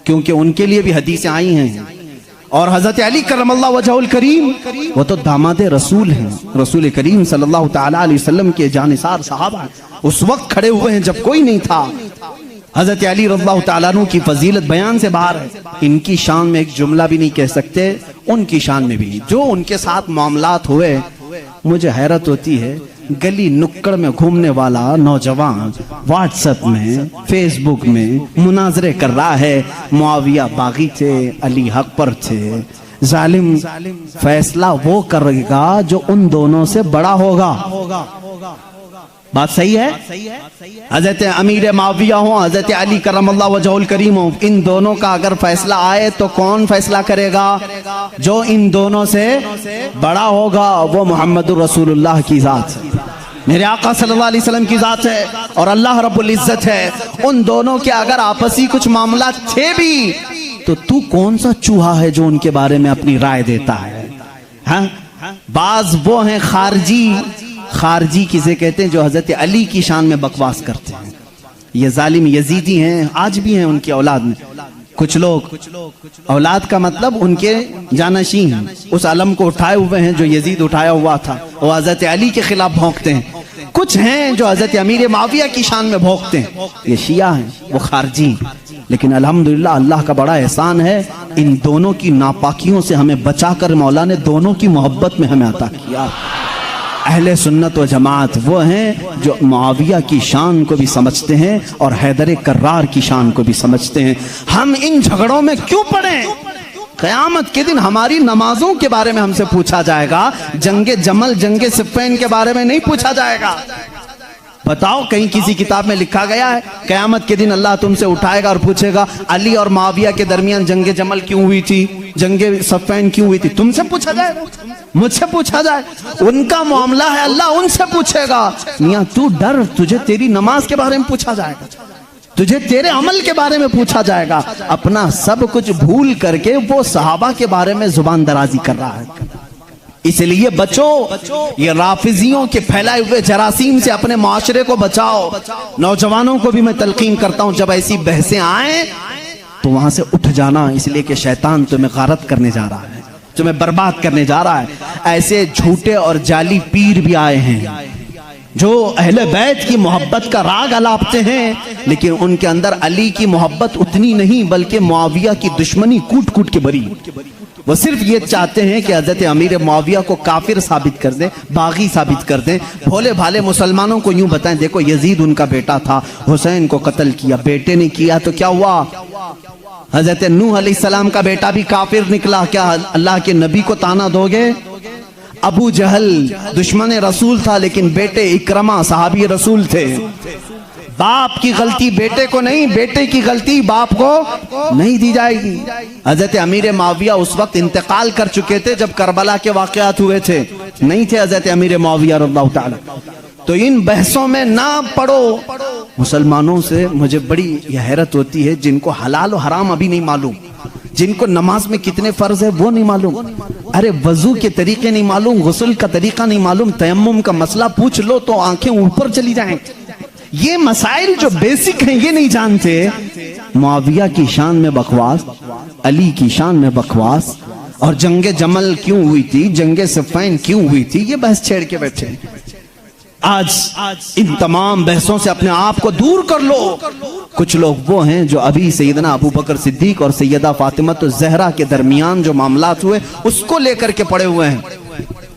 क्योंकि उनके लिए भी हदीसें आई हैं। और हजरत अली करमल्लाहु वजहुल करीम वो तो दामाद रसूल हैं, रसूल करीम सल्लल्लाहु ताला अलैहि वसल्लम के जानिसार सहाबा उस वक्त खड़े हुए हैं जब कोई नहीं था। हजरत अली रज़ियल्लाहु ताला अन्हु की फजीलत बयान से बाहर है, इनकी शान में एक जुमला भी नहीं कह सकते, उनकी शान में भी जो उनके साथ मामलात हुए। मुझे हैरत होती है, गली नुक्कड़ में घूमने वाला नौजवान व्हाट्सएप में फेसबुक में मुनाजरे कर रहा है, मुआविया बागी थे, अली हक पर थे, जालिम फैसला वो करेगा जो उन दोनों से बड़ा होगा। बात सही है? हजरत अमीर माविया हो, हजरत अली करमल्लाहु वजहुल करीम हो, इन दोनों का अगर फैसला आए तो कौन फैसला करेगा? जो इन दोनों से बड़ा होगा, वो मोहम्मद रसूलुल्लाह की जात है, मेरे आका सल्लल्लाहु अलैहि वसल्लम की जात है और अल्लाह रब्बुल इज्जत है। उन दोनों के अगर आपसी कुछ मामला थे भी तो तू कौन सा चूहा है जो उनके बारे में अपनी राय देता है? हाँ, बाज वो हैं खारजी किसे कहते हैं? जो हजरत अली की शान में बकवास करते हैं। ये जालिम यजीदी हैं, आज भी हैं उनकी औलाद में कुछ लोग। औलाद का मतलब उनके जानशीन हैं, उस अलम को उठाए हुए हैं जो यजीद उठाया हुआ था, वो हजरत अली के खिलाफ भौंकते हैं। कुछ हैं जो हजरत अमीर माविया की शान में भौंकते हैं, ये शिया हैं, वो खारजी। लेकिन अल्हम्दुलिल्लाह अल्लाह का बड़ा एहसान है, इन दोनों की नापाकियों से हमें बचाकर मौला ने दोनों की मोहब्बत में हमें अता किया। अहले सुन्नत व जमात वो हैं जो मुआविया की शान को भी समझते हैं और हैदर कर्रार की शान को भी समझते हैं। हम इन झगड़ों में क्यों पड़े? क़यामत के दिन हमारी नमाजों के बारे में हमसे पूछा जाएगा, जंगे जमल जंगे सिफ़्फ़ीन के बारे में नहीं पूछा जाएगा। बताओ, कहीं किसी किताब में लिखा गया है क़यामत के दिन अल्लाह तुमसे उठाएगा और पूछेगा अली और मुआविया के दरमियान जंगे जमल क्यों हुई थी, जंगे सिफ़्फ़ीन क्यों हुई थी? तुमसे पूछा जाएगा, मुझसे पूछा जाए? उनका मामला है, अल्लाह उनसे पूछेगा। मियां तू डर, तुझे तेरी नमाज के बारे में पूछा जाएगा, तुझे तेरे अमल के बारे में पूछा जाएगा। अपना सब कुछ भूल करके वो सहाबा के बारे में जुबान दराजी कर रहा है। इसलिए बचो, ये राफिजियों के फैलाए हुए जरासीम से अपने माशरे को बचाओ। नौजवानों को भी मैं तलकीन करता हूं, जब ऐसी बहसें आए तो वहां से उठ जाना, इसलिए कि शैतान तुम्हें गारत करने जा रहा है, तुम्हें बर्बाद करने जा रहा है। ऐसे झूठे और जाली पीर भी आए हैं जो अहले बैत की मोहब्बत का राग अलापते हैं, लेकिन उनके अंदर अली की मोहब्बत उतनी नहीं, बल्कि मुआविया की दुश्मनी कूट कूट के भरी। वो सिर्फ ये चाहते हैं कि हजरत अमीर मुआविया को काफिर साबित कर दें, बागी साबित कर दें। भोले भाले मुसलमानों को यूं बताएं, देखो यजीद उनका बेटा था, हुसैन को कत्ल किया, बेटे ने किया तो क्या हुआ? हजरत नूह अलैहिस्सलाम का बेटा भी काफिर निकला, क्या अल्लाह के नबी को ताना दोगे? अबू जहल दुश्मन रसूल था, लेकिन बेटे इकरमा सहाबी रसूल थे। बाप की गलती बेटे को नहीं, बेटे की गलती बाप को नहीं दी जाएगी। हजरत अमीर मुआविया उस वक्त इंतकाल कर चुके थे जब करबला के वाकयात हुए थे, नहीं थे हजरत अमीर मुआविया रज़ियल्लाहु ताला। तो इन बहसों में ना पड़ो। मुसलमानों से मुझे बड़ी हैरत होती है, जिनको हलाल और हराम अभी नहीं मालूम, जिनको नमाज में कितने फर्ज है वो नहीं मालूम, अरे वजू के तरीके नहीं मालूम, गुस्ल का तरीका नहीं मालूम, तयम्मुम का मसला पूछ लो तो आंखें ऊपर चली जाएं। ये मसाइल जो बेसिक हैं ये नहीं जानते। मुआविया की शान में बकवास, अली की शान में बकवास, और जंगे जमल क्यों हुई थी, जंगे सिफ़्फ़ीन क्यों हुई थी, ये बहस छेड़ के बैठे। आज इन तमाम बहसों से अपने आप को दूर कर लो। कुछ लोग वो हैं जो अभी सैयदना अबू बकर सिद्दीक और सैयदा फातिमा तो ज़हरा के दरमियान जो मामलात हुए उसको लेकर के पड़े हुए हैं।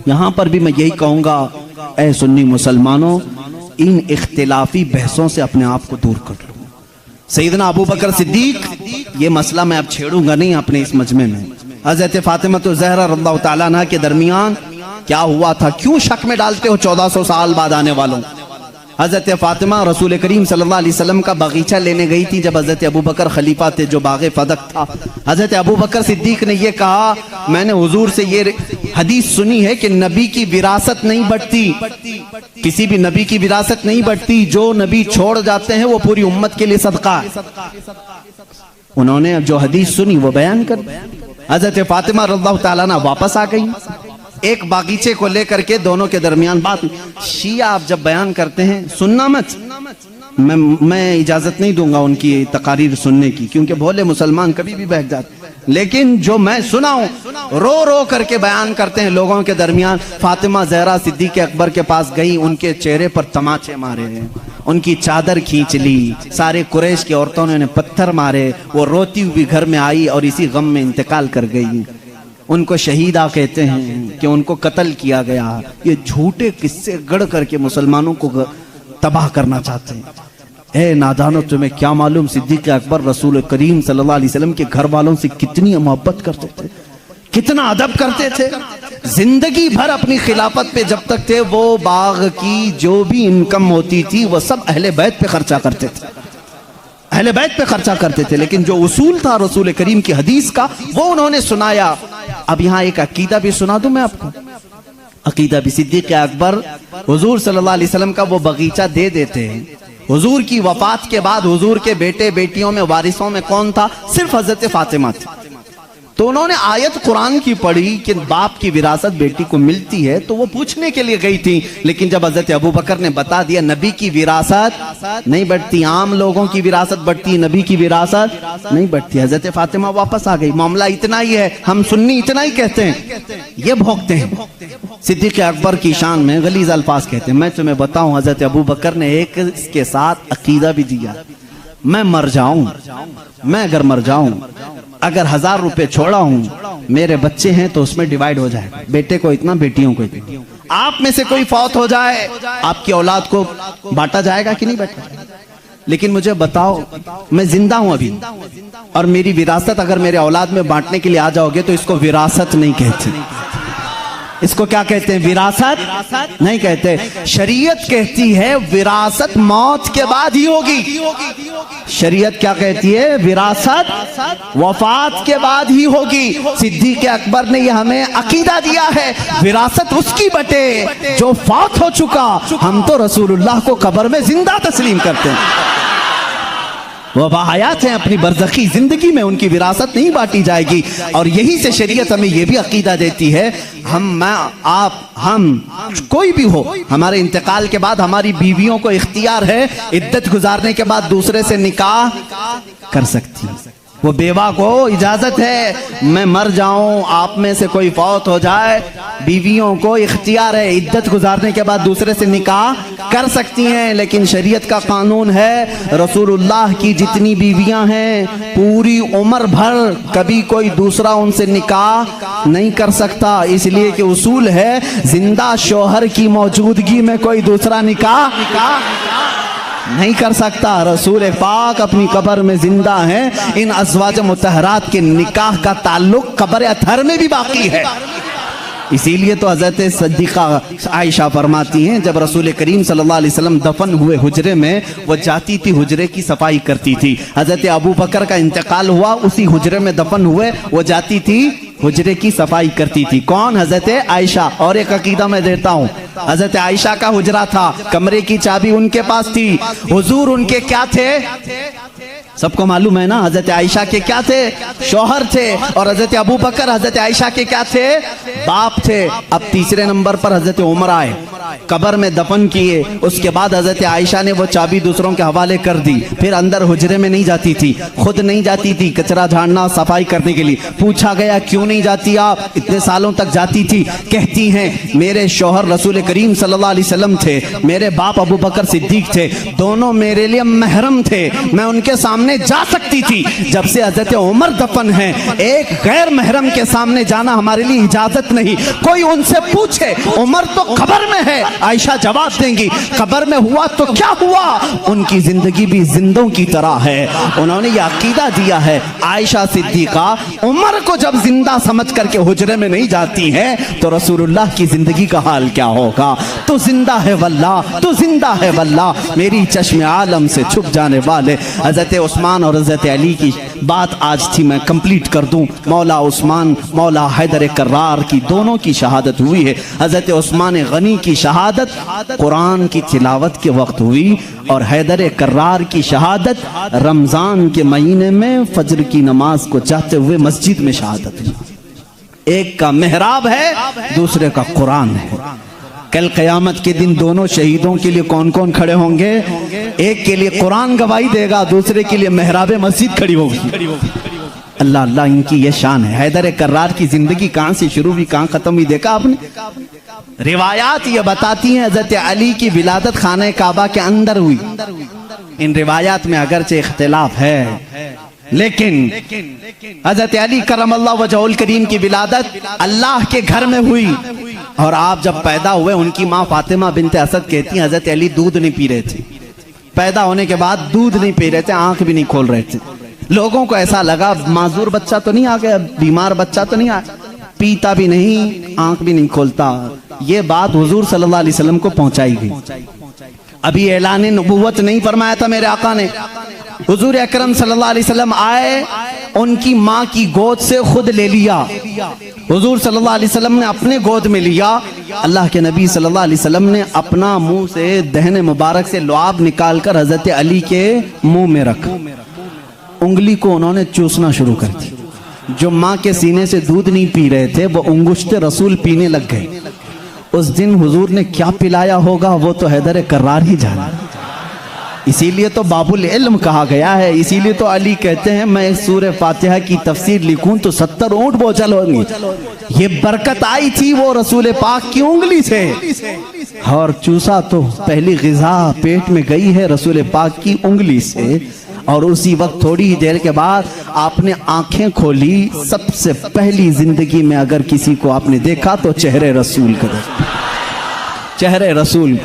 यहां पर भी मैं यही कहूंगा, ऐ सुन्नी मुसलमानों, इन इख्तिलाफी बहसों से अपने आप को दूर कर लो। सैयदना अबू बकर सिद्दीक, ये मसला मैं अब छेड़ूंगा नहीं अपने इस मजमे में। हजरत फातिमा तो ज़हरा रज़ियल्लाहु ताला अन्हा के दरमियान क्या हुआ था, क्यों शक में डालते हो 1400 साल बाद आने वालों? हजरत फातिमा रसूल करीम सल्लल्लाहु अलैहि वसल्लम का बगीचा लेने गई थी जब हजरत अबू बकर खलीफा थे, जो बागे फदक था। हजरत अबू बकर सिद्दीक ने यह कहा, मैंने हुजूर से ये हदीस सुनी है कि नबी की विरासत नहीं बढ़ती, किसी भी नबी की विरासत नहीं बढ़ती, जो नबी छोड़ जाते हैं वो पूरी उम्मत के लिए सदका है। उन्होंने अब जो हदीस सुनी वो बयान कर, हजरत फातिमा रज़ियल्लाहु ताला अन्हा वापस आ गई। एक बागीचे को लेकर के दोनों के दरमियान बात। शिया आप जब बयान करते हैं सुनना मत, मैं इजाजत नहीं दूंगा उनकी तकारीर सुनने की, क्योंकि भोले मुसलमान कभी भी बहक जाते, लेकिन जो मैं सुना हूं रो रो करके बयान करते हैं लोगों के दरमियान। फातिमा ज़हरा सिद्दीक़ अकबर के पास गई, उनके चेहरे पर तमाचे मारे, उनकी चादर खींच ली, सारे कुरैश की औरतों ने पत्थर मारे, वो रोती हुई घर में आई और इसी गम में इंतकाल कर गई। उनको शहीदा कहते हैं कि उनको कत्ल किया गया। ये झूठे किस्से गढ़ करके मुसलमानों को तबाह करना चाहते हैं। ए नादानो, तुम्हें क्या मालूम सिद्दीक़ अकबर रसूल करीम सल्लल्लाहु अलैहि वसल्लम के घर वालों से कितनी मोहब्बत करते थे, कितना अदब करते थे। जिंदगी भर अपनी खिलाफत पे जब तक थे, वो बाग की जो भी इनकम होती थी वो सब अहले बैत पे खर्चा करते थे, अहले बैत पे खर्चा करते थे। लेकिन जो उसूल था रसूल करीम की हदीस का, वो उन्होंने सुनाया। अब यहाँ एक अकीदा भी सुना दूं मैं आपको। अकीदा भी सिद्दीक़ अकबर हुजूर सल्लल्लाहु अलैहि वसल्लम का वो बगीचा दे देते हैं। हुजूर की वफात के बाद हुजूर के बेटे बेटियों में वारिसों में कौन था? सिर्फ हजरत फातिमा थी। तो उन्होंने आयत कुरान की पढ़ी कि बाप की विरासत बेटी को मिलती है, तो वो पूछने के लिए गई थी। लेकिन जब हजरत अबू बकर ने बता दिया नबी की विरासत नहीं बढ़ती, आम लोगों की विरासत बढ़ती है, नबी की विरासत नहीं बढ़ती, हजरत फातिमा वापस आ गई। मामला इतना ही है, हम सुन्नी इतना ही कहते हैं, ये भोगते हैं। सिद्दीक़ अकबर की शान में गलीज़ अल्फाज कहते हैं। मैं तुम्हें बताऊं, हजरत अबू बकर ने एक इसके साथ अकीदा भी दिया, मैं मर जाऊं, मैं अगर मर जाऊं, अगर 1000 रुपए छोड़ा हूं, मेरे बच्चे हैं तो उसमें डिवाइड हो जाए, बेटे को इतना, बेटियों को इतना। आप में से कोई फौत हो जाए, आपकी औलाद को बांटा जाएगा कि नहीं बांटा? लेकिन मुझे बताओ, मैं जिंदा हूं अभी और मेरी विरासत अगर मेरे औलाद में बांटने के लिए आ जाओगे तो इसको विरासत नहीं कहते, इसको क्या कहते हैं? विरासत नहीं कहते। शरीयत कहती है विरासत मौत के बाद ही होगी। शरीयत क्या कहती है? विरासत वफात के बाद ही होगी। सिद्दीक़ अकबर ने यह हमें अकीदा दिया है, विरासत उसकी बटे जो फौत हो चुका। हम तो रसूलुल्लाह को कब्र में जिंदा तस्लीम करते हैं, वह बाहयात हैं, अपनी बरज़खी जिंदगी में उनकी विरासत नहीं बांटी जाएगी। और यही से शरीयत हमें यह भी अकीदा देती है, हम कोई भी हो, हमारे इंतकाल के बाद हमारी बीवियों को इख्तियार है इद्दत गुजारने के बाद दूसरे से निकाह कर सकती है। वो बेवा को इजाजत है, मैं मर जाऊं, आप में से कोई फौत हो जाए, बीवियों को इख्तियार है इद्दत गुजारने के बाद दूसरे से निकाह कर सकती हैं। लेकिन शरीयत का कानून है, रसूलुल्लाह की जितनी बीवियां हैं पूरी उम्र भर कभी कोई दूसरा उनसे निकाह नहीं कर सकता। इसलिए कि उसूल है, जिंदा शौहर की मौजूदगी में कोई दूसरा निकाह नहीं कर सकता। रसूल पाक अपनी कब्र में जिंदा हैं। इन अज़वाज मुतहरात के निकाह का ताल्लुक कब्र अथर में भी बाकी है। इसीलिए तो हजरत सिद्दीक़ा आयशा फरमाती हैं, जब रसूल करीम सल्लल्लाहु अलैहि वसल्लम दफन हुए हुजरे में, वो जाती थी हुजरे की सफाई करती थी। हजरत अबू बकर का इंतकाल हुआ, उसी हुजरे में दफन हुए, वो जाती थी हुजरे की सफाई करती थी। कौन? हजरत आयशा। और एक अकीदा मैं देता हूँ, हजरत आयशा का हुजरा था, कमरे की चाबी उनके पास थी। हुजूर उनके क्या थे? सबको मालूम है ना, हजरत आयशा के क्या थे? शौहर थे। और हजरत अबू बकर हजरत आयशा के क्या थे? बाप थे। अब तीसरे नंबर पर हजरत उमर आए, कब्र में दफन किए। उसके बाद हजरत आयशा ने वो चाबी दूसरों के हवाले कर दी। फिर अंदर हुजरे में नहीं जाती थी, खुद नहीं जाती थी कचरा झाड़ना सफाई करने के लिए। पूछा गया क्यों नहीं जाती आप? इतने सालों तक जाती थी। कहती हैं मेरे शौहर रसूल करीम सल्लल्लाहु अलैहि वसल्लम थे, मेरे बाप अबू बकर सिद्दीक थे, दोनों मेरे लिए महरम थे, मैं उनके सामने जा सकती थी। जब से हजरत उमर दफन है, एक गैर महरम के सामने जाना हमारे लिए इजाजत नहीं। कोई उनसे पूछे, उमर तो कब्र में है, आयशा जवाब देंगी कब्र में हुआ तो क्या हुआ, उनकी जिंदगी भी जिंदों की तरह है। उन्होंने यह अकीदा दिया है, आयशा सिद्दीका उमर को जब जिंदा समझ करके हुजरे में नहीं जाती है तो रसूलुल्लाह की जिंदगी का हाल क्या होगा। तो जिंदा है वल्लाह, तो जिंदा है वल्लाह, मेरी चश्मे आलम से छुप जाने वाले हजरत उस्मान और हजरत अली की बात आज थी, मैं कंप्लीट कर दूं। मौला उस्मान, मौला हैदर कर्रार की दोनों की शहादत हुई है। हजरत उस्मान गनी की शहादत कुरान की तिलावत के वक्त हुई और हैदर कर्रार की शहादत रमजान के महीने में फजर की नमाज को चाहते हुए मस्जिद में शहादत हुई। एक का मेहराब है, दूसरे का कुरान है। कल क़यामत के दिन दोनों शहीदों के लिए कौन कौन खड़े होंगे? एक के लिए कुरान गवाही देगा, दूसरे के लिए मेहराब मस्जिद खड़ी होगी। अल्लाह अल्लाह, इनकी ये शान है। हैदर कर्रार की जिंदगी कहाँ से शुरू हुई, कहाँ खत्म हुई, देखा आपने? रिवायात ये बताती हैं हजरत अली की विलादत खाने काबा के अंदर हुई। इन रिवायात में अगरचे इख्तिलाफ है, लेकिन हजरत अली करमल्लाहु वजहुल करीम की विलादत अल्लाह के घर में हुई। और आप जब पैदा हुए, उनकी माँ फातिमा बिनते असद कहती हैं हजरत अली दूध नहीं पी रहे थे, पैदा होने के बाद दूध नहीं पी रहे थे, आंख भी नहीं खोल रहे थे। लोगों को ऐसा लगा माजूर बच्चा तो नहीं आ गया, बीमार बच्चा तो नहीं आया। पीता भी नहीं, आंख भी नहीं खोलता। ये बात हुजूर सल्लल्लाहु अलैहि वसल्लम को पहुंचाई गई। अभी ऐलान नबुव्वत नहीं फरमाया था मेरे आका ने। हुजूर अकरम सल्लल्लाहु अलैहि वसल्लम आए, उनकी माँ की गोद से खुद ले लिया। हुजूर सल्लल्लाहु अलैहि वसल्लम ने अपने गोद में लिया। अल्लाह के नबी सल्लल्लाहु अलैहि वसल्लम ने अपना मुंह से दहने मुबारक से लुआब निकालकर हजरत अली के मुंह में रखा। उंगली को उन्होंने चूसना शुरू कर दी। जो माँ के सीने से दूध नहीं पी रहे थे वो अंगुश्ते रसूल पीने लग गए। उस दिन हुजूर ने क्या पिलाया होगा वो तो हैदर कर्रार ही जाना। इसीलिए तो बाबुल इल्म कहा गया है। इसीलिए तो अली कहते हैं मैं सूरह फातिहा की तफसीर लिखूं तो 70 ऊंट बोझल होंगे। ये बरकत आई थी वो रसूल पाक की उंगली से, और चूसा तो पहली ग़िज़ा पेट में गई है रसूल पाक की उंगली से। और उसी वक्त थोड़ी ही देर के बाद आपने आंखें खोली। सबसे पहली जिंदगी में अगर किसी को आपने देखा तो चेहरे रसूल का, चेहरे रसूल।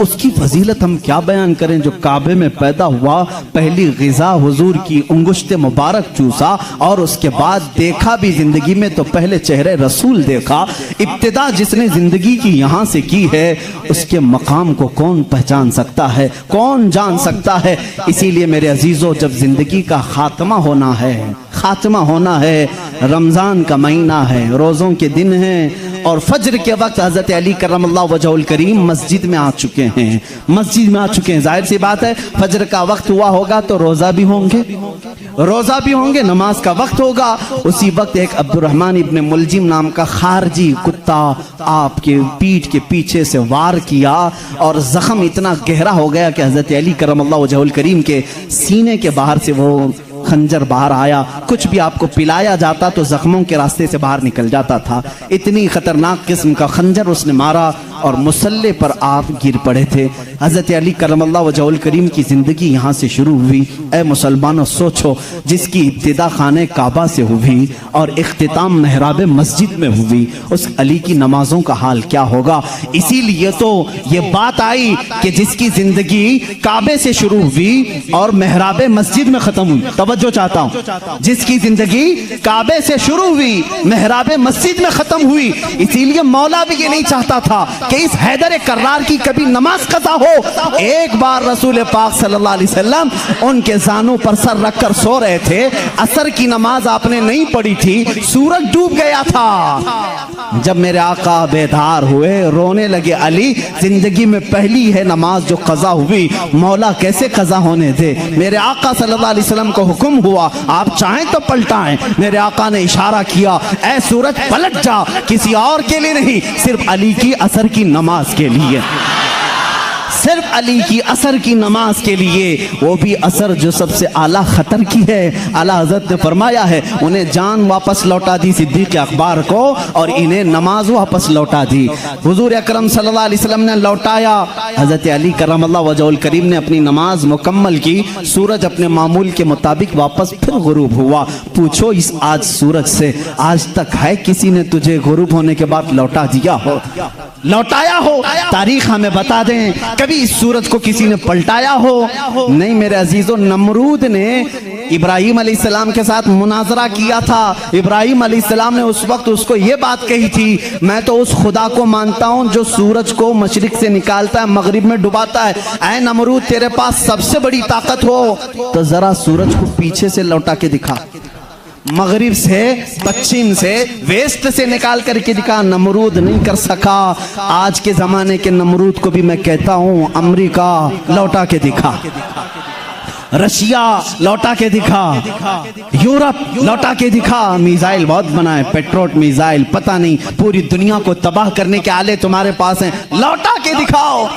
उसकी फजीलत हम क्या बयान करें। जो काबे में पैदा हुआ, पहली ग़िज़ा हुजूर की उंगुश्ते मुबारक चूसा, और उसके बाद देखा भी जिंदगी में तो पहले चेहरे रसूल देखा। इब्तिदा जिसने जिंदगी की यहाँ से की है उसके मकाम को कौन पहचान सकता है, कौन जान सकता है। इसीलिए मेरे अजीजों, जब जिंदगी का खात्मा होना है, खात्मा होना है, रमजान का महीना है, रोज़ों के दिन हैं, और फज्र के वक्त हज़रत अली करमल्लाहु वजहुल करीम मस्जिद में आ चुके हैं, मस्जिद में आ चुके हैं। जाहिर सी बात है फज्र का वक्त हुआ होगा तो रोज़ा भी होंगे, रोज़ा भी होंगे, नमाज का वक्त होगा। उसी वक्त एक अब्दुर्रहमान इब्न मुलजिम नाम का खारजी कुत्ता आपके पीठ के पीछे से वार किया, और जख्म इतना गहरा हो गया कि हज़रत अली करमल्लाहु वजहुल करीम के सीने के बाहर से वो खंजर बाहर आया। कुछ भी आपको पिलाया जाता तो जख्मों के रास्ते से बाहर निकल जाता था। इतनी खतरनाक किस्म का खंजर उसने मारा और मुसल्ले पर आप गिर पड़े थे। हज़रत अली करमल्लाहु वजहुल करीम की ज़िंदगी यहाँ से शुरू हुई। ए मुसलमानों, सोचो, जिसकी इब्तिदा खाने काबा से हुई और इख्तिताम महराब मस्जिद में हुई, उस अली की नमाजों का हाल क्या होगा। इसीलिए तो ये बात आई कि जिसकी ज़िंदगी काबे से शुरू हुई और महराब मस्जिद में ख़त्म हुई। तवज्जो चाहता हूँ, जिसकी ज़िंदगी काबे से शुरू हुई, महराब मस्जिद में ख़त्म हुई। इसीलिए मौला भी ये नहीं चाहता था कि इस हैदर कर्रार की कभी नमाज कज़ा हो। एक बार रसूल पाक सल्लल्लाहु अलैहि वसल्लम उनके जानों पर सर रखकर सो रहे थे। असर की नमाज आपने नहीं पढ़ी थी, सूरज डूब गया था। जब मेरे आका बेदार हुए, रोने लगे। अली, जिंदगी में पहली है नमाज जो कज़ा हुई, मौला कैसे कज़ा होने दे। मेरे आका सल्लल्लाहु अलैहि वसल्लम को हुक्म हुआ, आप चाहें तो पलटाएं। मेरे आका ने इशारा किया, ऐ सूरज पलट जा, किसी और के लिए नहीं, सिर्फ अली की असर की नमाज के लिए, सिर्फ अली की असर की नमाज के लिए। वो भी असर जो सबसे आला खतर की है। आला हज़रत ने फरमाया है, उन्हें जान वापस लौटा दी सिद्दीक़ अकबर को, और इन्हें नमाज वापस लौटा दी। हुजूर अकरम सल्लल्लाहु अलैहि वसल्लम ने लौटाया। हज़रत अली करमल्लाहु वजहुल करीम ने अपनी नमाज मुकम्मल की। सूरज अपने मामूल के मुताबिक वापस फिर गुरूब हुआ। पूछो इस आज सूरज से आज तक है किसी ने तुझे गुरूब होने के बाद लौटा दिया हो, लौटाया हो? तारीख हमें बता दें, कभी इस सूरज को किसी ने पलटाया हो? नहीं मेरे अजीजों, नमरूद ने इब्राहिम अलैहिस्सलाम के साथ मुनाजरा किया था। इब्राहिम अलैहिस्सलाम ने उस वक्त उसको ये बात कही थी, मैं तो उस खुदा को मानता हूँ जो सूरज को मशरिक से निकालता है, मगरिब में डुबाता है। ऐ नमरूद, तेरे पास सबसे बड़ी ताकत हो तो जरा सूरज को पीछे से लौटा के दिखा, मगरिब से, पश्चिम से, वेस्ट से निकाल करके दिखा। नमरूद नहीं कर सका। आज के जमाने के नमरूद को भी मैं कहता हूँ, अमेरिका लौटा के दिखा, रशिया लौटा के दिखा, यूरोप लौटा के दिखा। मिसाइल बहुत बनाए, पेट्रोट मिसाइल, पता नहीं पूरी दुनिया को तबाह करने के आले तुम्हारे पास हैं, लौटा के दिखाओ।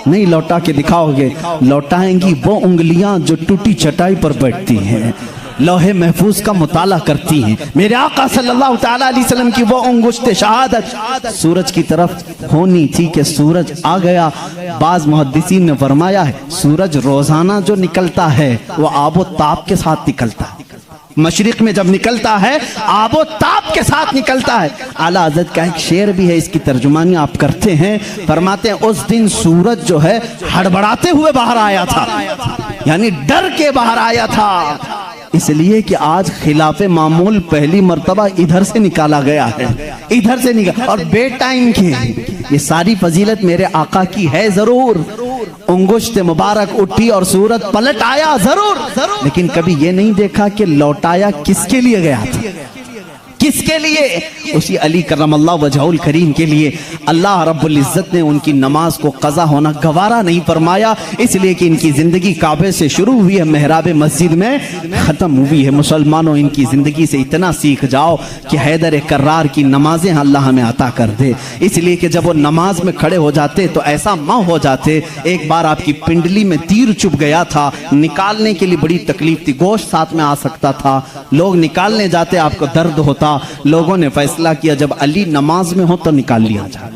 नहीं लौटा के दिखाओगे, लौटाएंगी वो उंगलियां जो टूटी चटाई पर बैठती हैं, लौहे महफूज का मुताला करती हैं। मेरे आका सल्लल्लाहु तआला अलैहि वसल्लम की वो अंगुश्त शहादत सूरज की तरफ होनी थी कि सूरज आ गया। बाज मुहद्दिसीन ने फरमाया है, सूरज रोजाना जो निकलता है वो आबो ताप के साथ निकलता है। मशरिक में जब निकलता है आबो ताप के साथ निकलता है। आला हज़रत का एक शेर भी है, इसकी तर्जुमानी आप करते हैं। फरमाते हैं, उस दिन सूरज जो है हड़बड़ाते हुए बाहर आया था, यानी डर के बाहर आया था। इसलिए कि आज खिलाफे मामूल पहली मर्तबा इधर से निकाला गया है, इधर से निकाला, और बे टाइम के। ये सारी फजीलत मेरे आका की है जरूर। उंगुश्त मुबारक उठी और सूरत पलट आया जरूर, लेकिन कभी ये नहीं देखा कि लौटाया किसके लिए गया था, किसके लिए? उसी अली करमल्लाहु वजहुल करीम के लिए। अल्लाह रब्बुल इज्जत ने उनकी नमाज को कज़ा होना गवारा नहीं फरमाया, इसलिए कि इनकी जिंदगी काबे से शुरू हुई है, मेहराब मस्जिद में खत्म हुई है। मुसलमानों, इनकी जिंदगी से इतना सीख जाओ कि हैदर कर्रार की नमाजें अल्लाह हमें अता कर दे। इसलिए कि जब वो नमाज में खड़े हो जाते तो ऐसा माँ हो जाते। एक बार आपकी पिंडली में तीर चुभ गया था, निकालने के लिए बड़ी तकलीफ थी, गोश्त साथ में आ सकता था, लोग निकालने जाते, आपको दर्द होता। लोगों ने फैसला किया जब अली नमाज में हो तो निकाल लिया जाए,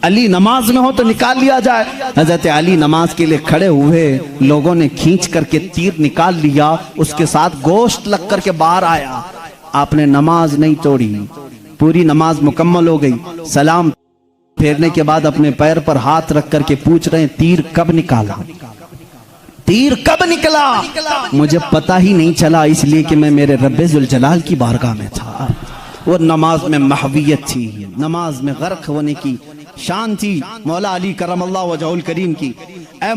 अली नमाज में हो तो निकाल लिया जाए। हजरत अली नमाज के लिए खड़े हुए, लोगों ने खींच करके तीर निकाल लिया, उसके साथ गोश्त लग करके बाहर आया। आपने नमाज नहीं तोड़ी, पूरी नमाज मुकम्मल हो गई। सलाम फेरने के बाद अपने पैर पर हाथ रख करके पूछ रहे हैं, तीर कब निकाला, तीर कब निकला? मुझे पता ही नहीं चला, इसलिए कि मैं मेरे रब्बे जुल जलाल की बारगाह में था। वो नमाज में महवियत थी, नमाज में गर्क होने की शान थी मौला अली करमल्लाहु वजहुल करीम की। ऐ